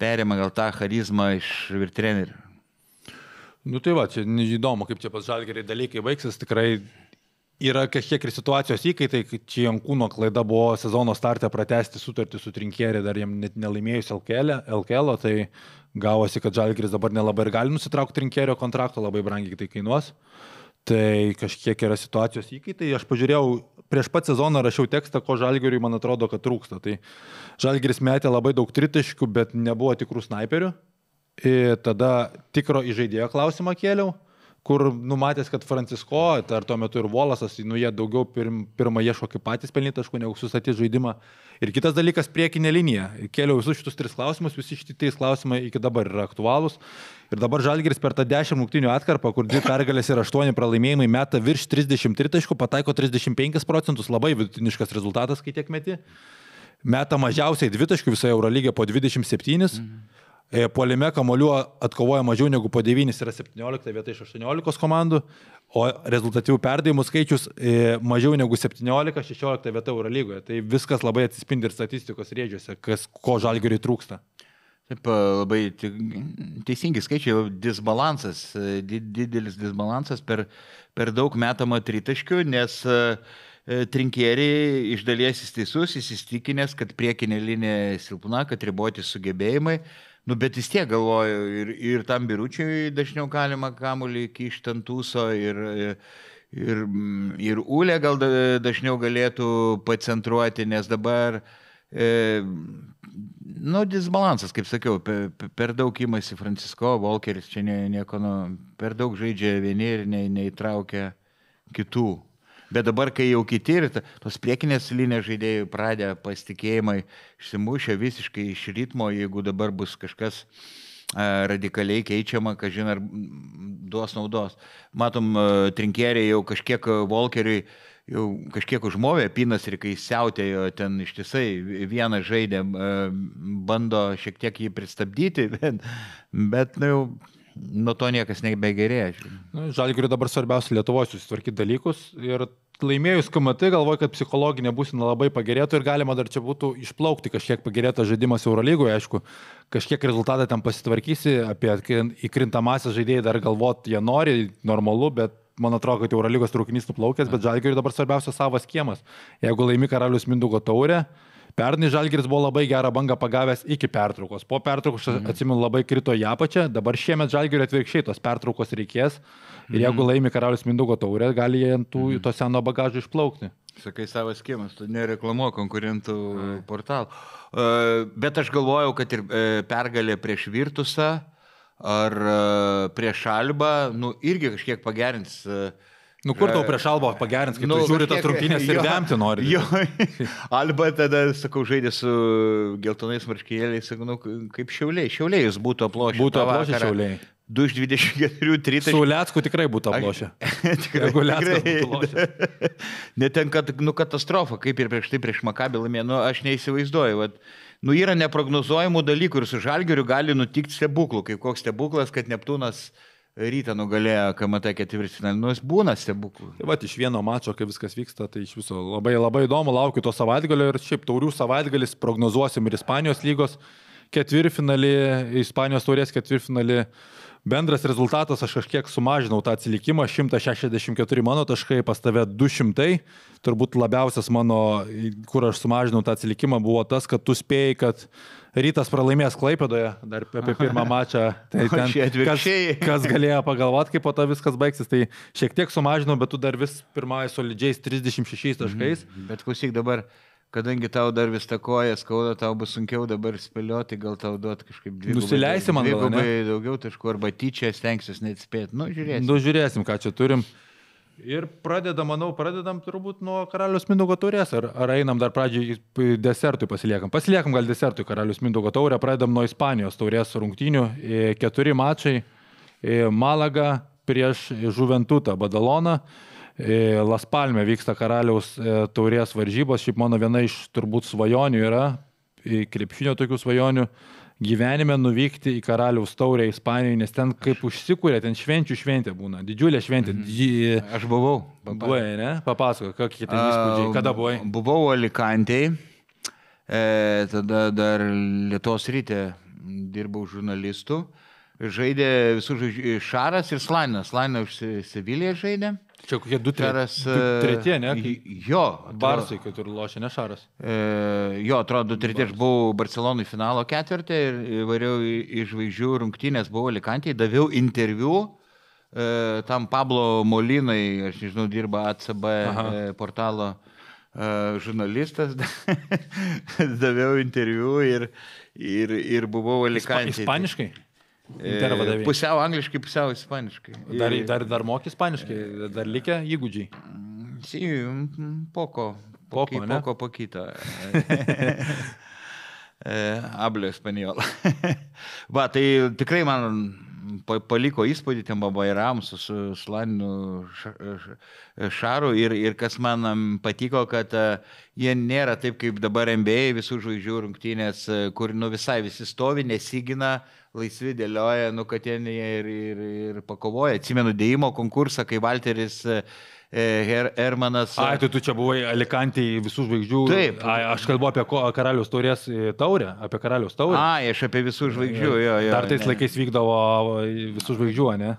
perima gal tą charizmą iš trenerių. Nu tai va, čia neįdomu, kaip čia pas Žalgirį dalykai baigsis, tikrai yra kažkiek ir situacijos įkaitai, čia Jankūno klaida buvo sezono starte pratesti sutartį su Trinkierį, dar jam net nelaimėjus LKL, tai gavosi, kad Žalgiris dabar nelabai ir gali nusitraukti Trinkierio kontrakto, labai brangiai tai kainuos. Tai kažkiek yra situacijos įkaitai. Aš pažiūrėjau, prieš pat sezoną rašiau tekstą, ko Žalgiriui man atrodo, kad trūksta. Tai Žalgiris metė labai daug tritaškių, bet nebuvo tikrų snaiperių. Ir tada tikro įžaidėjo klausimą kėliau, kur numatęs, kad Francisko, ar tuo metu ir Volasas, jie daugiau pirmą ieško kaip patys pelnyti taškų, negu sustatyti žaidimą. Ir kitas dalykas, priekinė linija. Kėliau visus šitus 3 klausimus, visi šitie 3 klausimai iki dabar yra aktualūs. Ir dabar Žalgiris per tą 10 rungtynių atkarpą, kur 2 pergalės ir 8 pralaimėjimai, meta virš 33 taškų, pataiko 35%, labai vidutiniškas rezultatas, kai tiek meti. Meta mažiausiai 2 taškų visoje Eurolygė po 27. Puolime kamuolių atkovoja mažiau negu po 9, yra 17 vieta iš 18 komandų, o rezultatyvų perdavimų skaičius mažiau negu 17-16 vieta Eurolygoje. Tai viskas labai atsispindi ir statistikos rėžiuose, ko Žalgiriui trūksta. Taip, labai teisingi skaičiai, disbalansas, didelis disbalansas per daug metama tritaškių, nes Trinkieriai iš dalies teisus, įsitikinęs, kad priekinė linija silpna, kad riboti sugebėjimai. Bet vis tiek galvoju, ir tam Biručiui dažniau galima kamuolį kišti ant tūso, ir Ulė gal dažniau galėtų pacentruoti, nes dabar disbalansas, kaip sakiau, per daug imasi Francisko, Volkeris čia nieko, per daug žaidžia vieni ir neįtraukia kitų. Bet dabar, kai jau kiti ir tos priekinės linijos žaidėjai pradė pasitikėjimai išsimušę visiškai iš ritmo, jeigu dabar bus kažkas radikaliai keičiama, kažin ar duos naudos. Matom, Trinkieriai jau kažkiek Volkeriui jau kažkiek užmovė Pinas ir kai siautėjo ten ištisai vieną žaidė, bando šiek tiek jį pristabdyti, bet jau nuo to niekas nebegerėja. Žalgiriui dabar svarbiausia Lietuvoje susitvarkyti dalykus ir laimėjus KMT galvoju, kad psichologinė būsena labai pagerėtų ir galima dar čia būtų išplaukti kažkiek pagerėtas žaidimas Eurolygoje, aišku, kažkiek rezultatą ten pasitvarkysi, apie įkrintamąsias žaidėjai dar galvot jie nori, normalu, bet man atrodo, kad Eurolygos traukinys nuplaukęs, bet Žalgiriui dabar svarbiausia savas kiemas. Jeigu laimi Karaliaus Mindaugo taurę, pernai Žalgiris buvo labai gerą bangą pagavęs iki pertraukos. Po pertraukos, atsimenu, labai krito į apačią. Dabar šiemet Žalgirio atvirkščiai tos pertraukos reikės. Ir jeigu laimi Karaliaus Mindaugo taurę, gali jie ant to seno bagažo išplaukti. Sakai savas kiemas, tu nereklamuoji konkurentų portalų. Bet aš galvojau, kad ir pergalė prieš Virtusą ar prieš Albą, irgi kažkiek pagerins. Kur tau prieš Albą pagerins, kai tu žiūri tas rungtynės ir vemti nori. Jo, Alba tada, sakau, žaidė su geltonais marškinėliais, sakau, kaip Šiauliai. Šiauliai jis būtų aplošę. Būtų aplošę Šiauliai. 2 iš 24 tritaškių. Su Lecku tikrai būtų aplošę. Tikrai. Neten, kad katastrofa, kaip ir prieš Makabį laimėjo, aš neįsivaizduoju. Yra neprognozuojamų dalykų ir su Žalgiriu gali nutikti stebuklų, kaip koks stebuklas, kad Neptūnas Rytą nugalėjo KMT ketvirtfinalį, būna stebuklų. Tai iš vieno mačo, kai viskas vyksta, tai iš viso labai, labai įdomu, laukiu to savaitgalio ir šiaip taurių savaitgalis prognozuosim ir Ispanijos lygos ketvirtfinalį, Ispanijos taurės ketvirtfinalį. Bendras rezultatas, aš kažkiek sumažinau tą atsilikimą, 164 mano taškai, pas tave 200, turbūt labiausias mano, kur aš sumažinau tą atsilikimą, buvo tas, kad tu spėjai, kad Rytas pralaimės Klaipėdoje, dar apie pirmą mačą, tai ten kas galėjo pagalvoti, kaip po to viskas baigsis, tai šiek tiek sumažinau, bet tu dar vis pirmąjį solidžiais 36 taškais. Bet klausyk dabar, kadangi tau dar vis takoja, skauda, tau bus sunkiau dabar spėlioti, gal tau duot kažkaip dvigubai daugiau taškų, arba tyčia stengsiuos neatspėti. Žiūrėsim. Žiūrėsim, ką čia turim. Ir pradedam turbūt nuo Karaliaus Mindaugo taurės, ar einam dar pradžiai desertui pasiliekam. Pasiliekam gal desertui Karaliaus Mindaugo taurę, pradedam nuo Ispanijos taurės rungtynių. 4 mačai, Malaga prieš Juventutą Badaloną. Las Palme vyksta Karaliaus taurės varžybos, šiaip mano viena iš turbūt svajonių yra, krepšinio tokių svajonių, gyvenime nuvykti į Karaliaus Taurę Ispanijoje, nes ten kaip užsikūrė, ten šventė būna, didžiulė šventė. Aš buvau. Buvai, ne? Papasakok, kokie ten įspūdžiai, kada buvai? Buvau Alicantėje, tada dar Lietuvos ryte dirbau žurnalistų, žaidė visų Šaras ir Slaninas. Slaninas už Seviliją žaidė. Čia kokie 2-3, ne? Jo. Barsai, kai turi lošia, ne Šaras. Jo, atrodo, 2-3 aš buvau Barcelonui finalo ketvirtį ir variau į žvaigždžių rungtynės, buvau Alicantėje, daviau interviu tam Pablo Molinai, aš nežinau, dirba ACB portalo žurnalistas, daviau interviu ir buvau Alicantėje. Ispaniškai? Pusiau angliškai, pusiau ispaniškai. Dar moki ispaniškai, dar likę įgūdžiai? Sí, poquito. Hablo español. Va, tai tikrai man paliko įspūdį ten Babairam su Slaninu Šaru ir kas man patiko, kad jie nėra taip kaip dabar NBA visų žvaigždžių rungtynės, kur visai visi stovi, nesigina, laisvi dėlioja, kad jie ir pakovoja. Atsimenu dėjimo konkursą, kai Valteris Hermanas. Ai, tai tu čia buvai Alicantėje visų žvaigždžių. Taip. Aš kalbu apie Karaliaus Taurės taurę, apie Karaliaus taurę. Aš apie visų žvaigždžių, jo. Dar tais laikais vykdavo visų žvaigždžių, ne?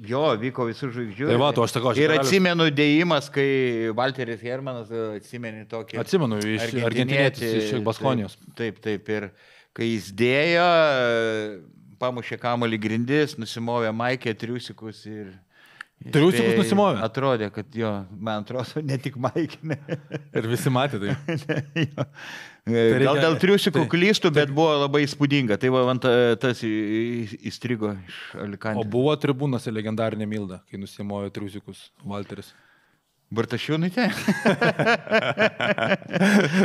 Jo, vyko visų žvaigždžių. Tai va, tu aš sakau, ir atsimenu dėjimas, kai Valteris Hermanas, atsimeni tokį. Atsimenu, iš argentinietis, iš Baskonijos. Taip, ir kai jis dėjo, pamušė kamuolį grindis, nusimovė Maikė, triusikus ir... Triusikus nusimovė? Atrodė, kad jo, man atrodo, ne tik Maikė. Ir visi matė tai. Gal dėl triusikų klystų, bet buvo labai įspūdinga. Tai va, tas įstrigo iš Alicantės. O buvo tribūnose legendarinė Milda, kai nusimovė triusikus Valteris. Bartašiūnaitė?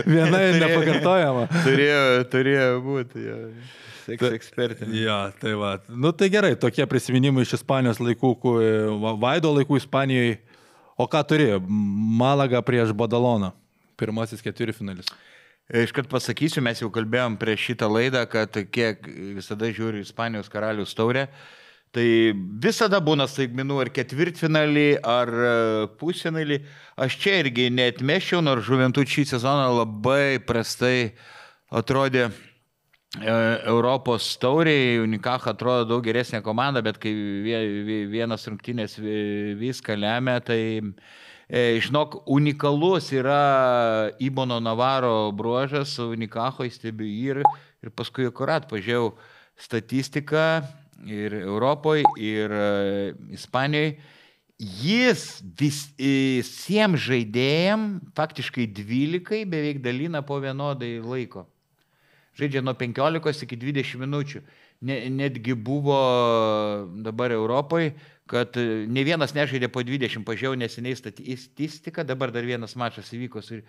Viena ir nepakartojama. Turėjo būti, jo. Ekspertė. Ja, tai va. Nu tai gerai, tokie prisiminimai iš Ispanijos laikų, Vaido laikų Ispanijoje. O ką turėjo? Malaga prieš Badaloną. Pirmasis ketvirtfinalis. Iškart pasakysiu, mes jau kalbėjom prieš šitą laidą, kad kiek visada žiūriu Ispanijos Karaliaus Taurę. Tai visada būna staigmenų ar ketvirtfinalį, ar pusfinalį. Aš čia irgi neatmeščiau, nors Juventud šį sezoną labai prastai atrodė Europos tauriai. Unicaja atrodo daug geresnė komanda, bet kai vienas rungtynės viską lemia, tai žinok, unikalus yra Ibono Navaro bruožas, Unicajoje stebiu ir paskui akurat pažiūrėjau statistiką ir Europoje, ir Ispanijoje. Jis visiems žaidėjams faktiškai 12 beveik dalina po vienodai laiko. Žaidžia nuo 15 iki 20 minučių. Netgi buvo dabar Europoje, kad ne vienas nežaidė po 20, pažiūrėjau neseniai statistiką, dabar dar vienas mačas įvyko ir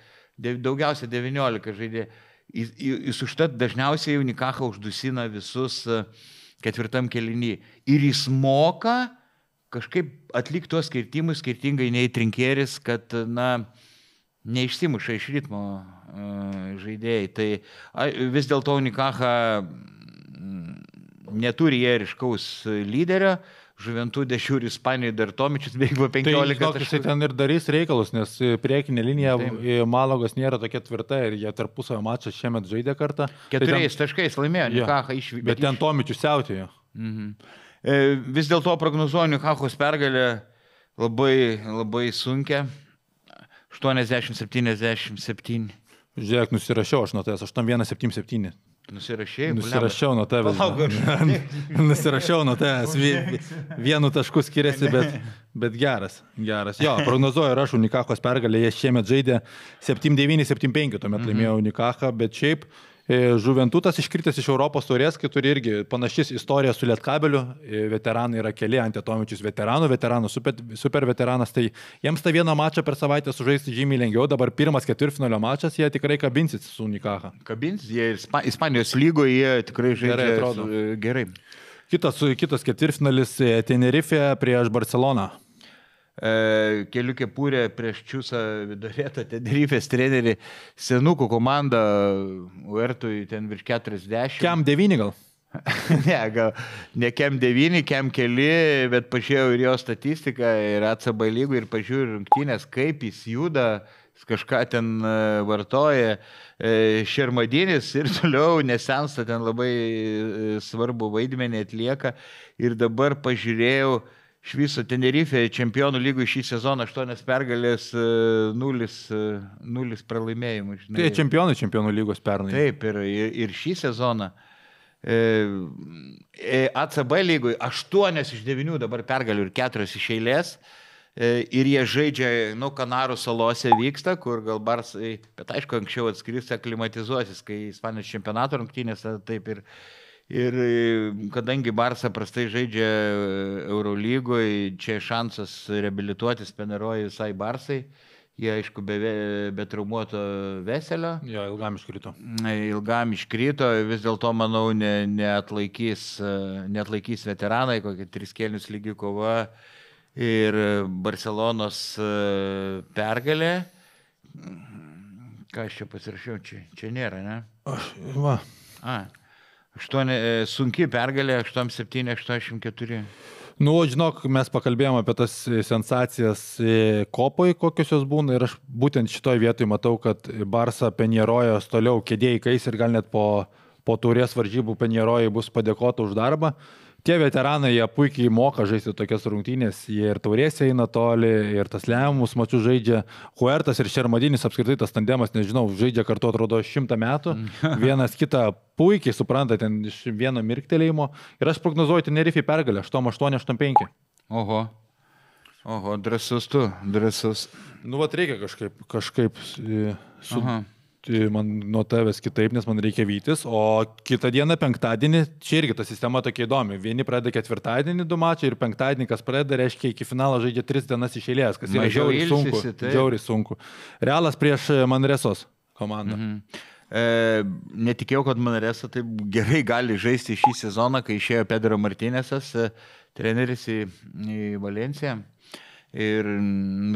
daugiausia 19 žaidė. Jis užtat dažniausiai Unicaja uždusina visus ketvirtam kėliny. Ir jis moka kažkaip atlikti tuos skirtimus skirtingai nei Trinkieris, kad, neišsimuša iš ritmo žaidėjai. Tai vis dėlto Unicaja neturi jie ryškaus lyderio. Juventude žiūri Ispanijoje dar Tomičius beveik 15. Tai jisai ten ir darys reikalus, nes priekinė linija Malagos nėra tokia tvirta ir jie tarpusavio mačą šiemet žaidė kartą. 4 taškais laimėjo Unicaja išvyko. Bet ten Tomičius siautėjo. Vis dėlto prognozuoju Unicajos pergalę labai sunkia. 80-77. Žiūrėk, nusirašiau aš nuo tavęs, 8-1-7-7. Nusirašiau nuo tavęs. Nusirašiau nuo tavęs. Vienu tašku skiriasi, bet geras. Jo, prognozuoju ir aš Unicajos pergalę, jie šiemet žaidė 7-9-7-5, tuomet laimėjo Unicaja, bet šiaip Juventudas iškritęs iš Europos taurės, kai turi irgi panašis istorija su Lietkabeliu, veteranai yra keli, Ante Tomičius veteranų, super veteranas, tai jiems tą vieną mačą per savaitę sužaisti žymiai lengviau, dabar pirmas ketvirtfinalio mačas, jie tikrai kabinsis su Unicaja. Kabinsis, jie Ispanijos lygoje, jie tikrai žaidžia gerai. Kitas ketvirtfinalis Tenerife prieš Barceloną. Kelių kepurė prieš Čiusą Vidorėtą, Tenerifės trenerį, senukų komanda, Uertui ten virš 40. Kem 9 gal? Ne, gal ne kem 9, kem keli, bet pažiūrėjau ir jo statistiką, ir ACB lygų, ir pažiūrėjau rungtynės, kaip jis juda, jis kažką ten vartoja. Šermadinis ir toliau nesensta, ten labai svarbu vaidmenį atlieka. Ir dabar pažiūrėjau, iš viso Tenerifė čempionų lygų šį sezoną 8 pergalės, 0 pralaimėjimų. Žinai. Tai čempionų lygos pernai. Taip, ir šį sezoną. ACB lygui 8 iš 9 dabar pergalių ir 4 iš eilės. Ir jie žaidžia, Kanarų salose vyksta, kur gal Barsai, bet aišku, anksčiau atskris, aklimatizuosis, kai Ispanijos čempionato rungtynės, taip ir kadangi Barsa prastai žaidžia Eurolygoje, čia šansas reabilituotis Peneroj visai Barsai. Jie, aišku, be traumuoto Veselio. Jo, ilgam iškrito. Vis dėlto, manau, neatlaikys veteranai, kokie 3 kėlinius lygių kova ir Barcelonos pergalė. Ką aš čia pasirašiau? Čia nėra, ne? Va. Sunki pergalė, 8-7, 84. Nu, žinok, mes pakalbėjome apie tas sensacijas Kopoj, kokios jos būna, ir aš būtent šitoj vietoj matau, kad Barsa Penjerojos toliau kėdėjai kais ir gal net po taurės varžybų Penjerojai bus padėkota už darbą. Tie veteranai, jie puikiai moka žaisti tokias rungtynės, jie ir taurėse eina toli, ir tas lemiamus mačius žaidžia. Huertas ir Šermadinis, apskritai tas tandemas, nežinau, žaidžia kartu atrodo 100 metų, vienas kitą puikiai supranta ten iš vieno mirktelėjimo, ir aš prognozuoju Tenerifei pergalę 8-8, 8-5. Oho, drąsus tu, drąsus. Nu, vat reikia kažkaip man nuo tavęs kitaip, nes man reikia vytis, o kitą dieną penktadienį, čia irgi ta sistema tokia įdomi, vieni pradeda ketvirtadienį 2 mačai ir penktadienį, kas pradeda, reiškia iki finalo žaidžia 3 dienas iš eilės, kas yra žiauriai sunku. Realas prieš Manresos komandą. Netikėjau, kad Manresa taip gerai gali žaisti šį sezoną, kai išėjo Pedro Martinėsas, treneris į Valenciją, ir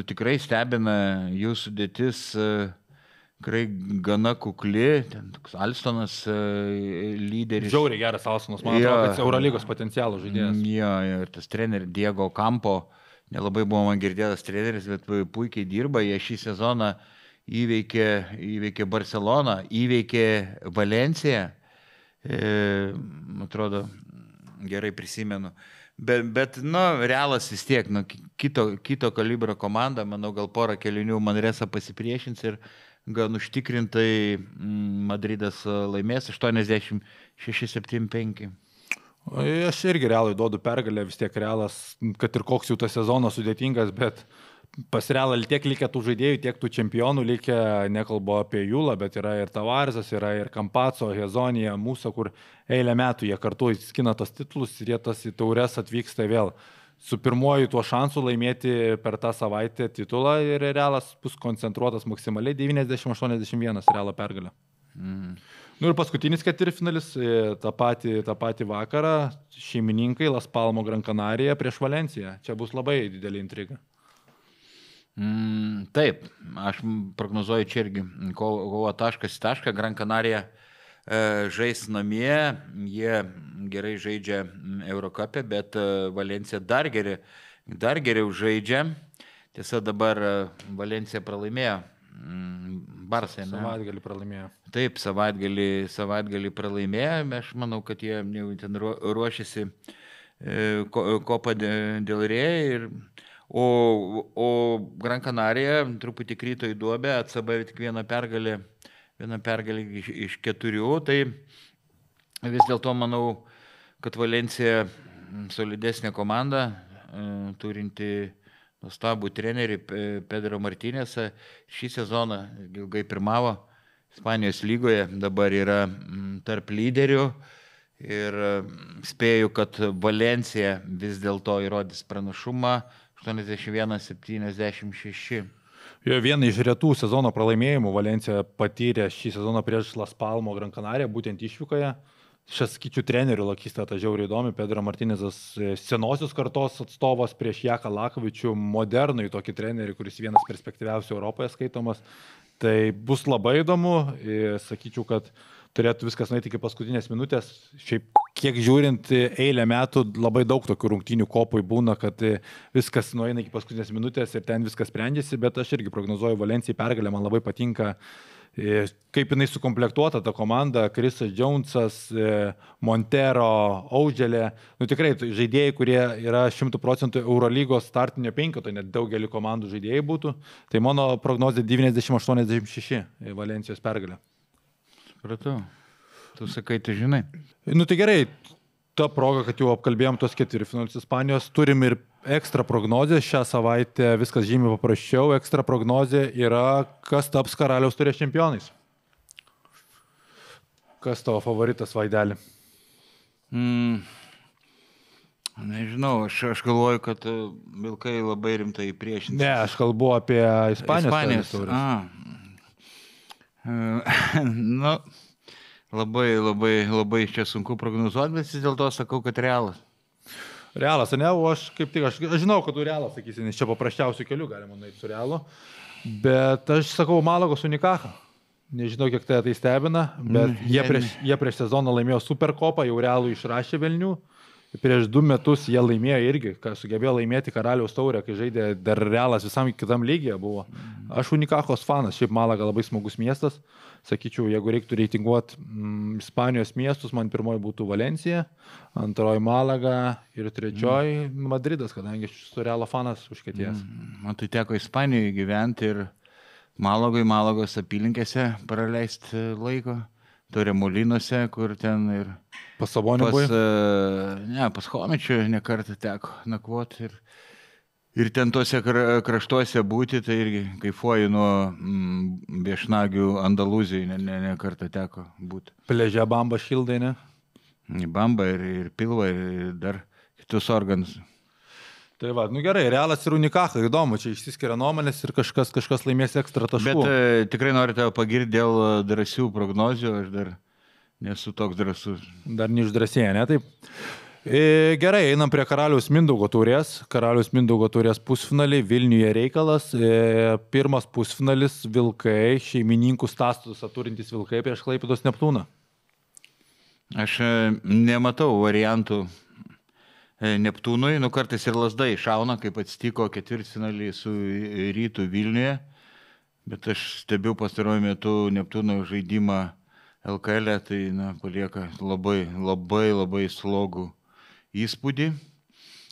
tikrai stebina jų sudėtis. Tikrai gana kukli, ten toks Alstonas lyderis. Žiauriai geras Alstonas, man atrodo, kad Eurolygos potencialų žaidėjas. Jo, ir tas treneris Diego Campo, nelabai buvo man girdėtas treneris, bet puikiai dirba, jie šį sezoną įveikė Barceloną, įveikė Valenciją, atrodo, gerai prisimenu. Bet Realas vis tiek, kito kalibro komanda, manau, gal porą kelinių Manresa pasipriešins ir gan užtikrintai Madridas laimės 86-75. Aš irgi Realui duodu pergalę, vis tiek Realas, kad ir koks jų tas sezonas sudėtingas, bet pas Realą tiek likę tų žaidėjų, tiek tų čempionų likę, nekalbu apie Julą, bet yra ir Tavaresas, yra ir Campazzo, Hezonija, Musa, kur eilę metų jie kartu skina tos titulus ir jie tas į taures atvyksta vėl. Su pirmuoju tuo šansu laimėti per tą savaitę titulą ir Realas bus koncentruotas maksimaliai 90-81 Realo pergalę. Nu ir paskutinis ketvirtfinalis, tą patį vakarą, šeimininkai Las Palmo Gran Canaria prieš Valenciją. Čia bus labai didelė intriga. Taip, aš prognozuoju čia irgi kovo taškas į tašką. Gran Canaria žais namie, jie gerai žaidžia Eurocup'e, bet Valencija dar geriau žaidžia. Tiesa, dabar Valencija pralaimėjo Barsai. Savaitgalį pralaimėjo. Taip, savaitgalį pralaimėjo. Aš manau, kad jie ten ruošiasi Copa del Rey. O Gran Canaria truputį krito į duobę, ACB tik viena pergalė iš 4, tai vis dėlto manau, kad Valencija solidesnė komanda, turinti nuostabų trenerį Pedro Martinėsą, šį sezoną ilgai pirmavo Ispanijos lygoje, dabar yra tarp lyderių ir spėju, kad Valencija vis dėlto įrodys pranašumą 81-76. Vieną iš retų sezono pralaimėjimų Valencija patyrė šį sezoną prieš Las Palmo Gran Canaria, būtent išvykoje. Šias skaičių trenerių lakystata žiauriai įdomi. Pedro Martinezas senosios kartos atstovas prieš Jaką Lakovičių, modernųjį tokį trenerį, kuris vienas perspektyviausių Europoje skaitomas. Tai bus labai įdomu. Sakyčiau, kad turėtų viskas nueiti iki paskutinės minutės. Šiaip kiek žiūrint eilę metų, labai daug tokių rungtynių kopui būna, kad viskas nueina iki paskutinės minutės ir ten viskas sprendžiasi, bet aš irgi prognozuoju Valencijai pergalę, man labai patinka kaip jinai sukomplektuota ta komanda, Chrisas Jonesas, Montero, Audželė, tikrai žaidėjai, kurie yra 100% Eurolygos startinio penketo, net daugelį komandų žaidėjai būtų. Tai mano prognozė 90-86 Valencijos pergalė. Supratau. Tu sakai, tai žinai. Tai gerai, ta proga, kad jau apkalbėjom tos ketvirtfinalius Ispanijos, turim ir ekstra prognozę. Šią savaitę viskas žymiai paprasčiau. Ekstra prognozė yra, kas taps Karaliaus Taurės čempionais. Kas tavo favoritas, Vaidelį? Nežinau, aš galvoju, kad Vilkai labai rimtai priešinsis. Ne, aš kalbu apie Ispanijos Taurės. Labai čia sunku prognozuoti, bet vis dėlto sakau, kad Realas. Realas, ne, o aš kaip tik, aš žinau, kad tu Realas, sakysi, nes čia paprasčiausių kelių galima nueiti su Realu, bet aš sakau Malagos Unikacha. Nežinau, kiek tai stebina, bet jie prieš sezoną laimėjo Superkopą, jau Realų išrašė velnių. Prieš 2 metus jie laimėjo irgi, sugebėjo laimėti Karaliaus Taurę, kai žaidė dar Realas visam kitam lygyje buvo. Aš Unikachos fanas, šiaip Malaga labai smagus miestas. Sakyčiau, jeigu reiktų reitinguoti Ispanijos miestus, man pirmoji būtų Valencija, antroji Malaga ir trečioji Madridas, kadangi aš esu Realo fanas užkietėjęs. Man tai teko Ispanijoje gyventi ir Malagos apylinkėse praleisti laiko. Toremolinuose, kur ten ir... Pas Sabonį buvai? Ne, pas Homičių nekartą teko nakvoti ir ten tuose kraštuose būti, tai irgi kaifuoju nuo viešnagių Andalūzijai, nekartą teko būti. Pležia bamba šildai, ne? Bamba ir pilva ir dar kitus organus. Tai va, gerai, Realas ir Unikacha, įdomu, čia išsiskiria nuomonės ir kažkas laimės ekstra taškų. Bet tikrai noriu tave pagirti dėl drąsių prognozių, aš dar nesu toks drąsus. Dar neišdrasėję, ne taip? Gerai, einam prie Karaliaus Mindaugo taurės. Karaliaus Mindaugo taurės pusfinaliai, Vilniuje reikalas. Pirmas pusfinalis Vilkai, šeimininkų statusą turintys Vilkai prieš Klaipėdos Neptūną. Aš nematau variantų Neptūnui, kartais ir Lazdai šauna, kaip atsitiko ketvirtfinalį su Rytu Vilniuje, bet aš stebiu pastaruoju metu Neptūno žaidimą LKL, tai palieka labai slogų įspūdį.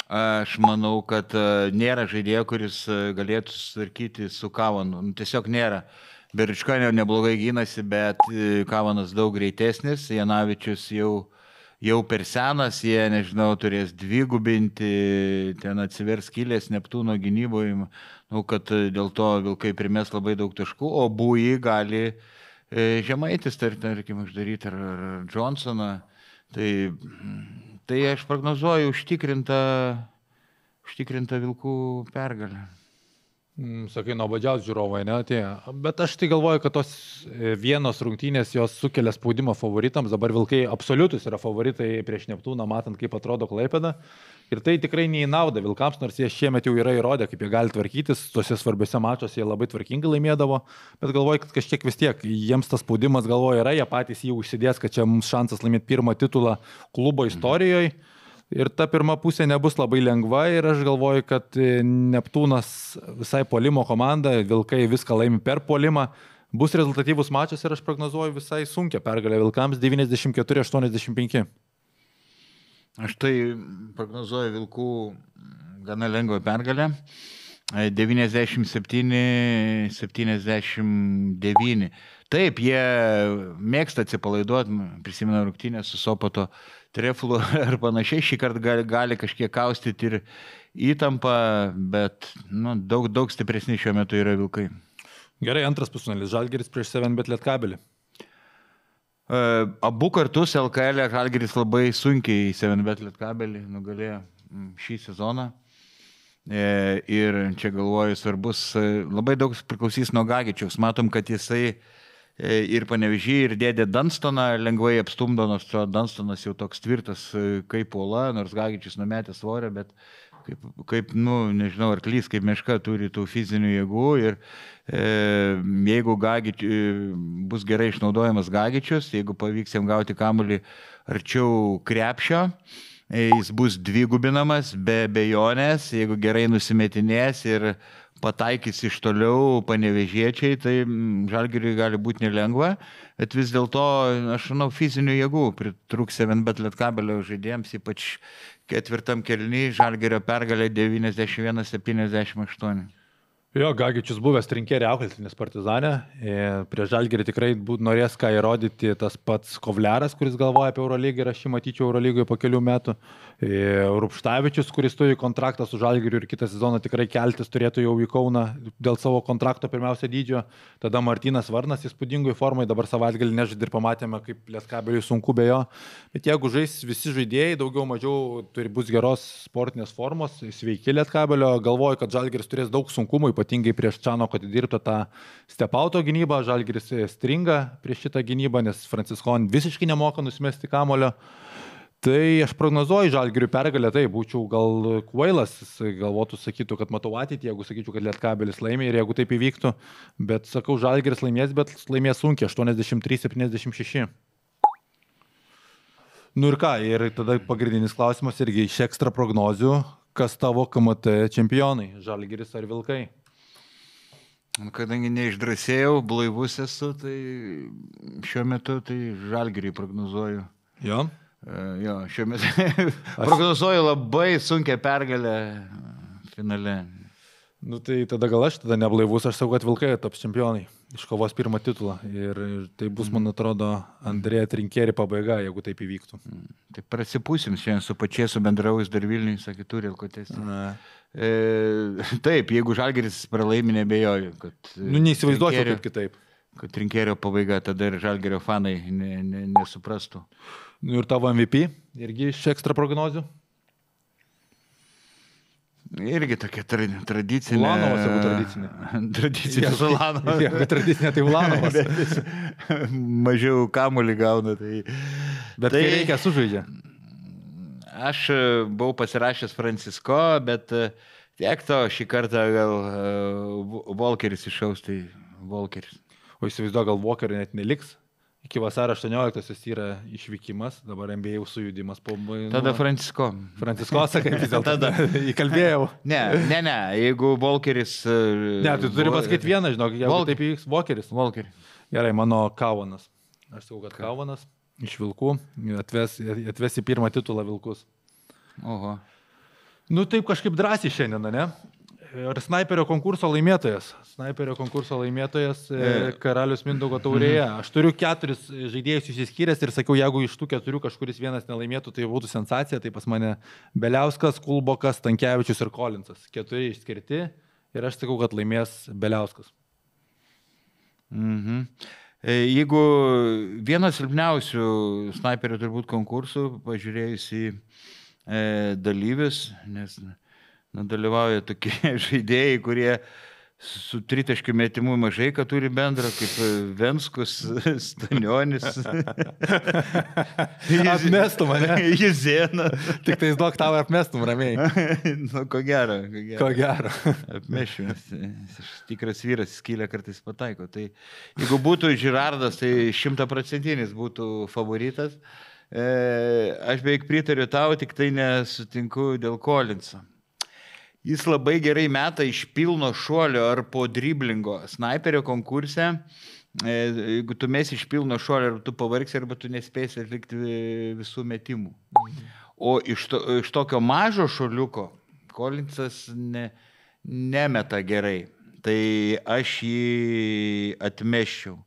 Aš manau, kad nėra žaidėjo, kuris galėtų susitvarkyti su Kavanu, tiesiog nėra. Berička neblogai gynasi, bet Kavanas daug greitesnis, Janavičius jau per senas, jie, nežinau, turės dvigubinti, ten atsivers skylės Neptūno gynyboje, kad dėl to Vilkai primės labai daug taškų, o Bujį gali Žemaitis, tarkim, uždaryti ar Johnsoną. Tai aš prognozuoju užtikrintą Vilkų pergalę. Sakai, nuobodžiaus žiūrovai, ne, atėjo. Bet aš tai galvoju, kad tos vienos rungtynės jos sukelia spaudimą favoritams. Dabar Vilkai absoliutus yra favoritai prieš Neptūną, matant, kaip atrodo Klaipėda. Ir tai tikrai neįnauda Vilkams, nors jie šiemet jau yra įrodę, kaip jie gali tvarkytis. Tuose svarbiuose mačuose jie labai tvarkingai laimėdavo. Bet galvoju, kad kažkiek vis tiek jiems tas spaudimas galvoja yra, jie patys jį užsidės, kad čia mums šansas laimėti pirmą titulą klubo istorijoje. Ir ta pirma pusė nebus labai lengva ir aš galvoju, kad Neptūnas visai puolimo komanda, Vilkai viską laimi per puolimą, bus rezultatyvus mačas ir aš prognozuoju visai sunkią pergalę Vilkams 94-85. Aš tai prognozuoju Vilkų gana lengvą pergalę 97-79. Taip, jie mėgsta atsipalaiduoti, prisimenu rungtynę su Sopoto Treflu ir panašiai, šį kartą gali kažkiek kaustyti ir įtampą, bet daug stipresni šiuo metu yra Vilkai. Gerai, antras pusfinalis, Žalgiris prieš 7bet Lietkabelį. Abu kartus LKL Žalgiris labai sunkiai 7bet Lietkabelį nugalėjo šį sezoną. Ir čia galvoju svarbus, labai daug priklausys nuo Gagičiaus. Matom, kad jisai ir Panevėžį, ir dėdė Dunstoną lengvai apstumdo, nors Dunstonas jau toks tvirtas kaip uola, nors Gagičius numetė svorio, bet kaip nežinau, arklys, kaip meška turi tų fizinių jėgų ir jeigu bus gerai išnaudojamas Gagičius, jeigu pavyks jam gauti kamuolį arčiau krepšio, jis bus dvigubinamas be abejonės, jeigu gerai nusimetinės ir pataikys iš toliau Panevėžiečiai, tai Žalgiriui gali būti nelengva, bet vis dėlto, aš manau, fizinių jėgų pritrūks 7bet Lietkabelio žaidėjams, ypač ketvirtam kėliny Žalgirio pergalė 91-78. Jo, Gagičius buvęs trinkėrė auklėtinis Partizane, prie Žalgirį tikrai norės ką įrodyti tas pats Kovliaras, kuris galvoja apie Eurolygą ir aš jį matyčiau Eurolygoje po kelių metų. Rupštavičius, kuris turi kontraktą su Žalgiriu ir kitą sezoną tikrai keltis turėtų jau į Kauną dėl savo kontrakto pirmiausia dydžio. Tada Martynas Varnas įspūdingoj formai, dabar savaitgalį nežaidė ir pamatėme, kaip Lietkabeliui sunku be jo. Bet jeigu žais visi žaidėjai, daugiau mažiau bus geros sportinės formos, sveiki Lietkabelio, galvoju, kad Žalgiris turės daug sunkumų, ypatingai prieš Čanoko atidirbtą tą stepauto gynybą, Žalgiris stringa prieš šitą gynybą, nes Franciskon visiškai nemoka nusimesti kamulio. Tai aš prognozuoju Žalgiriui pergalę, tai būčiau gal kvailas, galvotų, sakytų, kad matau ateitį, jeigu sakyčiau, kad Lietkabelis laimė ir jeigu taip įvyktų, bet sakau, Žalgiris laimės, bet laimės sunkiai, 83-76. Nu ir ką, ir tada pagrindinis klausimas irgi iš ekstra prognozių, kas tavo KMT čempionai, Žalgiris ar Vilkai? Kadangi neišdrasėjau, blaivus esu, tai šiuo metu tai Žalgiriui prognozuoju. Jo? Jo, šiuo metu prognozuoju labai sunkią pergalę finale. Nu tai tada gal aš tada neblaivus, aš sakau, kad Vilkai taps čempionai, iškovos pirmą titulą ir tai bus, man atrodo, Andrėja Trinkėri pabaiga, jeigu taip įvyktų. Tai prasipūsim šiandien su Pačėsu bendraus dar Vilniui, sakė, turi Elkotės. Taip, jeigu Žalgiris pralaimi, nebejoju, kad... Nu neįsivaizduočiau kaip kitaip. Kad Trinkėrio pabaiga, tada ir Žalgirio fanai nesuprastų. Nu ir tavo MVP, irgi iš ekstra prognozių? Irgi tokia tradicinė. Ulanovas, jeigu tradicinė. Tradicinė Ulanovas. Jeigu tradicinė, tai Ulanovas. Mažiau kamuolį gauna. Tai... Bet tai reikia sužaidžia. Aš buvau pasirašęs Francisko, bet tiek to šį kartą gal Volkeris išaus, tai Volkeris. O įsivaizduoju, gal Volkerio net neliks? Iki vasario 18-osios yra išvykimas, dabar NBA sujudimas po... Tada Francisko. Francisko, sakai, vis dėlto tada įkalbėjau. Ne, jeigu Volkeris... Ne, tu turi pasakyti vieną, žinok, jeigu taip įvyks, Volkeris. Gerai, mano Kauvanas. Aš sakau, kad Kauvanas iš Vilkų atves į pirmą titulą Vilkus. Oho. Nu taip kažkaip drąsiai šiandien, ne? Ir snaiperio konkurso laimėtojas. Karalius Mindaugo taurėje. Aš turiu 4 žaidėjus išsiskyręs ir sakiau, jeigu iš tų 4 kažkuris vienas nelaimėtų, tai būtų sensacija. Tai pas mane Beliauskas, Kulbokas, Stankevičius ir Kolinsas. 4 išskirti ir aš sakau, kad laimės Beliauskas. Jeigu vienas silpniausių snaiperio turbūt konkursų, pažiūrėjus į dalyvius, nes dalyvauja tokie žaidėjai, kurie su tritaškių metimu mažai, kad turi bendrą, kaip Venskus, Stanionis. Apmestum, ne? Jizėna. Tik tai duok tau apmestum ramiai. Nu, ko gero. Apmešiu, aš tikras vyras, skylę kartais pataiko. Tai jeigu būtų Žirardas, tai 100% būtų favoritas. Aš beveik pritariu tau, tik tai nesutinku dėl Kolinso. Jis labai gerai meta iš pilno šuolio ar po driblingo snaiperio konkurse. Jeigu tu mesi iš pilno šuolio, ar tu pavargsi, arba tu nespėsi atlikti visų metimų. O iš tokio mažo šuoliuko Kolinsas nemeta gerai. Tai aš jį atmeščiau.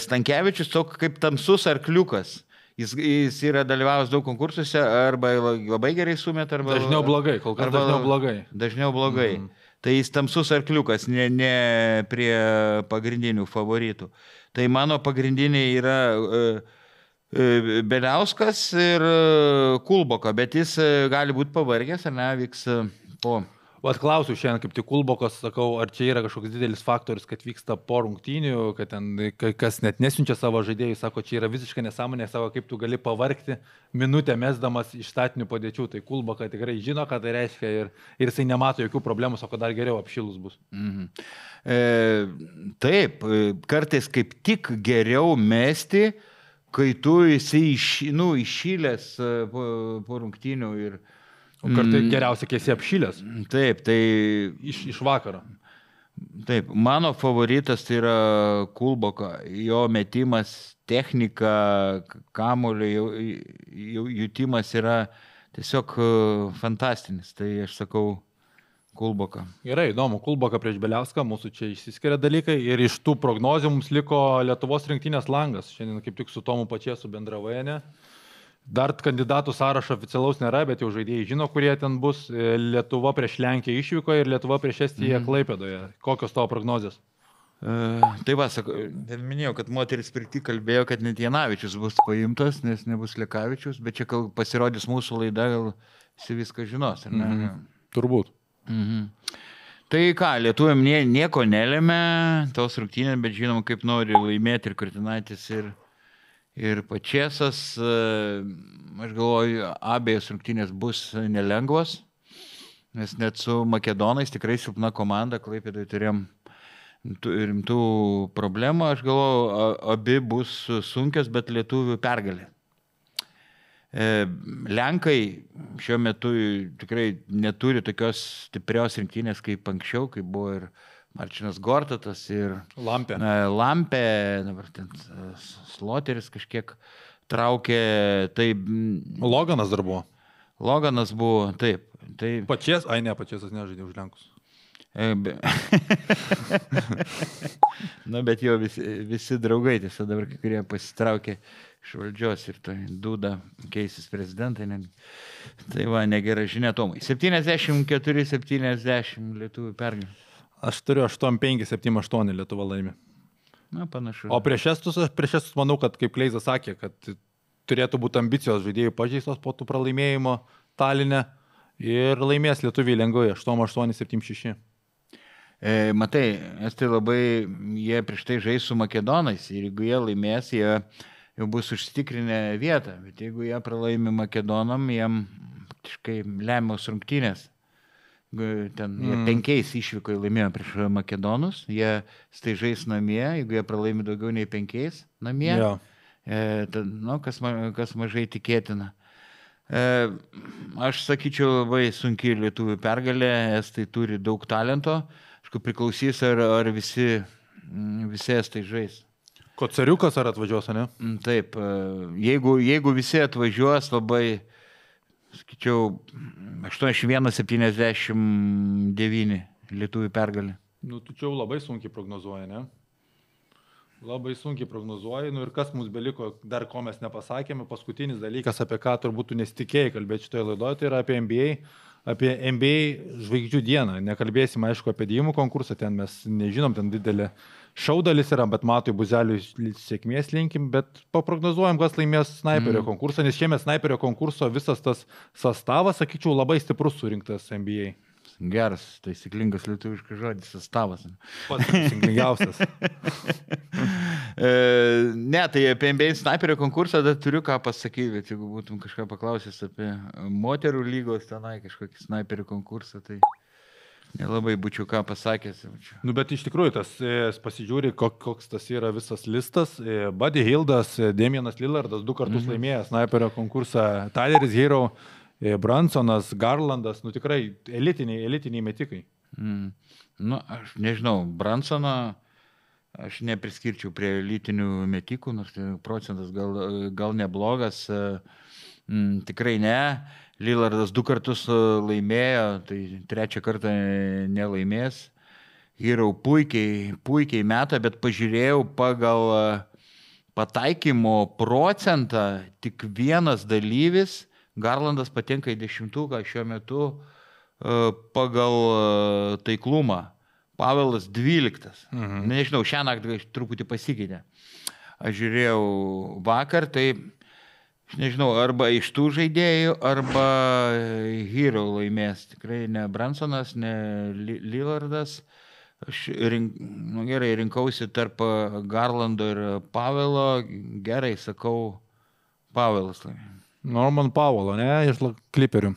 Stankevičius toks kaip tamsus arkliukas. Jis yra dalyvavęs daug konkursuose, arba labai gerai sumeta, arba... Dažniau blogai, kol kas dažniau blogai. Tai jis tamsus arkliukas, ne prie pagrindinių favoritų. Tai mano pagrindiniai yra Beliauskas ir Kulboka, bet jis gali būti pavargęs, ar ne, vyks po... Atklausiu šiandien kaip tik Kulbokos, sakau, ar čia yra kažkoks didelis faktorius, kad vyksta po rungtynių, kad ten kas net nesiunčia savo žaidėjų, sako, čia yra visiškai nesąmonė, sako, kaip tu gali pavargti minutę mesdamas iš statinių padėčių. Tai Kulboka tikrai žino, ką tai reiškia ir jisai nemato jokių problemų, sako, dar geriau apšilus bus. Taip, kartais kaip tik geriau mesti, kai tu esi iššylęs po rungtynių ir Kartai geriausia, kai esi apšilęs. Taip, tai iš vakaro. Taip, mano favoritas tai yra Kulboka, jo metimas, technika, kamuolio jutimas yra tiesiog fantastinis, tai aš sakau Kulboka. Gerai, įdomu, Kulboka prieš Beliauską, mūsų čia išsiskiria dalykai ir iš tų prognozių mums liko Lietuvos rinktinės langas. Šiandien kaip tik su Tomu Pačiesu bendravai, ne? Dar kandidatų sąrašo oficialaus nėra, bet jau žaidėjai žino, kurie ten bus. Lietuva prieš Lenkiją išvyko ir Lietuva prieš Estiją Klaipėdoje. Kokios tavo prognozės? Tai va, minėjau, kad moteris pirkti kalbėjo, kad net Janavičius bus paimtas, nes nebus Lekavičius, bet čia kol pasirodys mūsų laida, gal visi viską žinos. Turbūt. Tai ką, lietuviam nieko nelėmė tos rungtynės, bet žinom, kaip nori laimėti ir Kurtinaitis ir Pačiesas. Aš galvoju, abiejos rungtynės bus nelengvos, nes net su makedonais tikrai silpna komanda, Klaipėdoje turėjom rimtų problemų. Aš galvoju, abi bus sunkios, bet lietuvių pergalė. Lenkai šiuo metu tikrai neturi tokios stiprios rinktinės kaip anksčiau, kaip buvo ir Marčinas Gortatas ir Lampė, dabar ten Sloteris kažkiek traukė, tai Loganas dar buvo. Loganas buvo, taip. Tai... Pačiesas nežaidė už Lenkus. Bet jo visi draugai, tiesa dabar kai kurie pasitraukė iš valdžios ir tai Duda keisis prezidentai. Tai va, negera žinia Tomai. 74-70 lietuvių pergalė. Aš turiu 8-5-7-8 Lietuva laimė. Na, panašu. O prieš estus manau, kad kaip Kleizas sakė, kad turėtų būti ambicijos žaidėjų pažeistos po tų pralaimėjimo Taline ir laimės lietuviai lengvai 8-8-7-6. Matai, estai labai, jie prieš tai žais su makedonais ir jeigu jie laimės, jie jau bus užsitikrinę vietą, bet jeigu jie pralaimi makedonam, jiem tikrai lemiamos rungtynės. Ten jie 5 išvyko į laimėjo prieš makedonus, jie tai žais namie, jeigu jie pralaimi daugiau nei 5 namie, kas mažai tikėtina. Aš sakyčiau, labai sunki lietuvių pergalė, estai turi daug talento, aišku priklausys, ar visi estai žais. Kocariukas ar atvažiuos, ne? Taip, jeigu visi atvažiuos, labai sakyčiau, 81-79 lietuvių pergalė. Tu čia labai sunkiai prognozuoji, ne? Labai sunkiai prognozuoji. Ir kas mums beliko, dar ko mes nepasakėme, paskutinis dalykas, apie ką turbūt nesitikėjai kalbėti šitoje laidoje, tai yra apie NBA. Apie NBA žvaigždžių dieną. Nekalbėsim, aišku, apie dėjimų konkursą, ten mes nežinom, ten didelė šaudalis yra, bet Matui Buzeliui sėkmės linkim, bet paprognozuojam, kas laimės snaiperio konkursą, nes šiemet snaiperio konkurso visas tas sastavas, sakyčiau, labai stiprus surinktas NBA. Geras, taisyklingas lietuviškas žodis, sastavas. Pats taisyklingiausias. Ne, tai apie NBA snaiperio konkursą dar turiu ką pasakyti, bet jeigu būtum kažką paklausęs apie moterų lygos tenai kažkokį snaiperių konkursą, tai nelabai būčiau ką pasakęs. Bet iš tikrųjų, tas pasižiūri, koks tas yra visas listas. Buddy Hildas, Damianas Lillardas 2 kartus laimėjęs snaiperio konkursą, Tyleris Hero, Bransonas, Garlandas, tikrai elitiniai metikai. Aš nežinau, Bransoną aš nepriskirčiau prie elitinių metikų, nors procentas gal neblogas, tikrai ne. Lillardas 2 kartus laimėjo, tai 3 kartą nelaimės. Hero puikiai meta, bet pažiūrėjau pagal pataikymo procentą, tik vienas dalyvis, Garlandas patenka į 10-ką šiuo metu pagal taiklumą. Pavelas 12. Nežinau, šią naktį truputį pasikeitė. Aš žiūrėjau vakar, tai Nežinau, arba iš tų žaidėjų, arba Hero laimės. Tikrai ne Bransonas, ne Lillardas. Aš gerai rinkausi tarp Garlando ir Pavelo. Gerai, sakau, Pavelas laimės. Norman Powell, ne, iš Clipperių.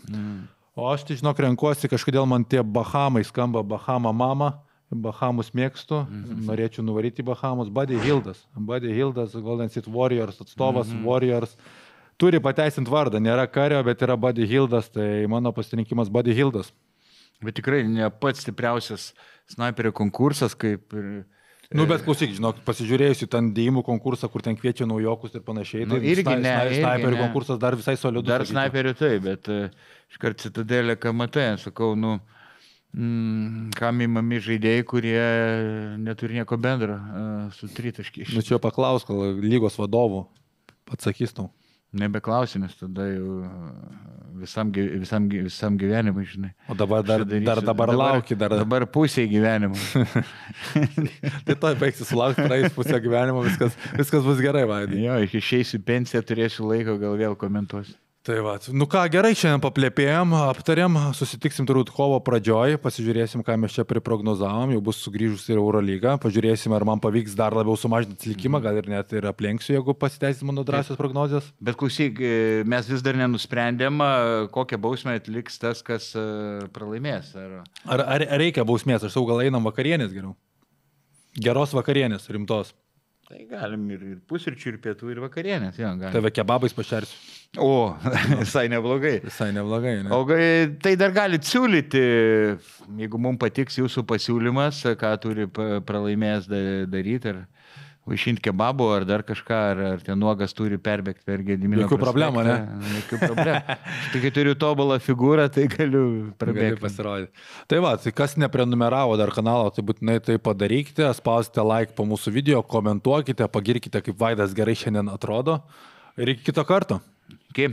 O aš tai, žinok, renkuosi, kažkodėl man tie Bahamai skamba, Bahama mama, Bahamus mėgstu, norėčiau nuvaryti į Bahamus. Buddy Hildas, Golden State Warriors atstovas, Warriors. Turi pateisinti vardą, nėra kario, bet yra Buddy Hildas, tai mano pasirinkimas Buddy Hildas. Bet tikrai ne pats stipriausias snaiperio konkursas, kaip ir... Bet klausyk, žinok, pasižiūrėjusi ten dėjimų konkursą, kur ten kviečia naujokus ir panašiai, tai snaiperių konkursas dar visai solidus. Dar snaiperių tai, bet iškart Citadelė KMT, sakau, kam įmami žaidėjai, kurie neturi nieko bendro su tritaškiais. Čia paklausk, lygos vadovų atsakys tau. Nebeklausimės, tada jau visam gyvenimui, žinai. O dabar lauki. Dabar pusėje gyvenimo. Tai to baigsis laukti, praeis pusę gyvenimo, viskas bus gerai, Vaidai. Jo, išeisiu pensiją, turėsiu laiko, gal vėl komentuosiu. Tai va, gerai, šiandien paplėpėjom, aptarėm, susitiksim turbūt kovo pradžioj, pasižiūrėsim, ką mes čia priprognozavom, jau bus sugrįžus ir Eurolyga, pažiūrėsim, ar man pavyks dar labiau sumažinti atsilikimą, gal ir net ir aplenksiu, jeigu pasiteisins mano drąsios prognozijos. Bet klausyk, mes vis dar nenusprendėm, kokią bausmę atliks tas, kas pralaimės. Ar reikia bausmės, aš sau gal einam vakarienės geriau. Geros vakarienės, rimtos. Tai galim ir pusryčių, ir pietų, ir vakarienės. Jo, tave kebabais pašersiu. O, visai neblogai. Visai neblogai, ne? O tai dar galite siūlyti, jeigu mums patiks jūsų pasiūlymas, ką turi pralaimėjęs daryti, ar vaišinti kebabų, ar dar kažką, ar ten nuogas turi perbėgti per Gedimino prospektą. Jokių problemų, ne? Jokių problemų. Tai kai turiu tobulą figūrą, tai galiu prabėgti. Pasirodyti. Tai va, tai kas neprenumeravo dar kanalo, tai būtinai tai padarykite, spausite like po mūsų video, komentuokite, pagirkite, kaip Vaidas gerai šiandien atrodo. Ir iki kito karto. Iki.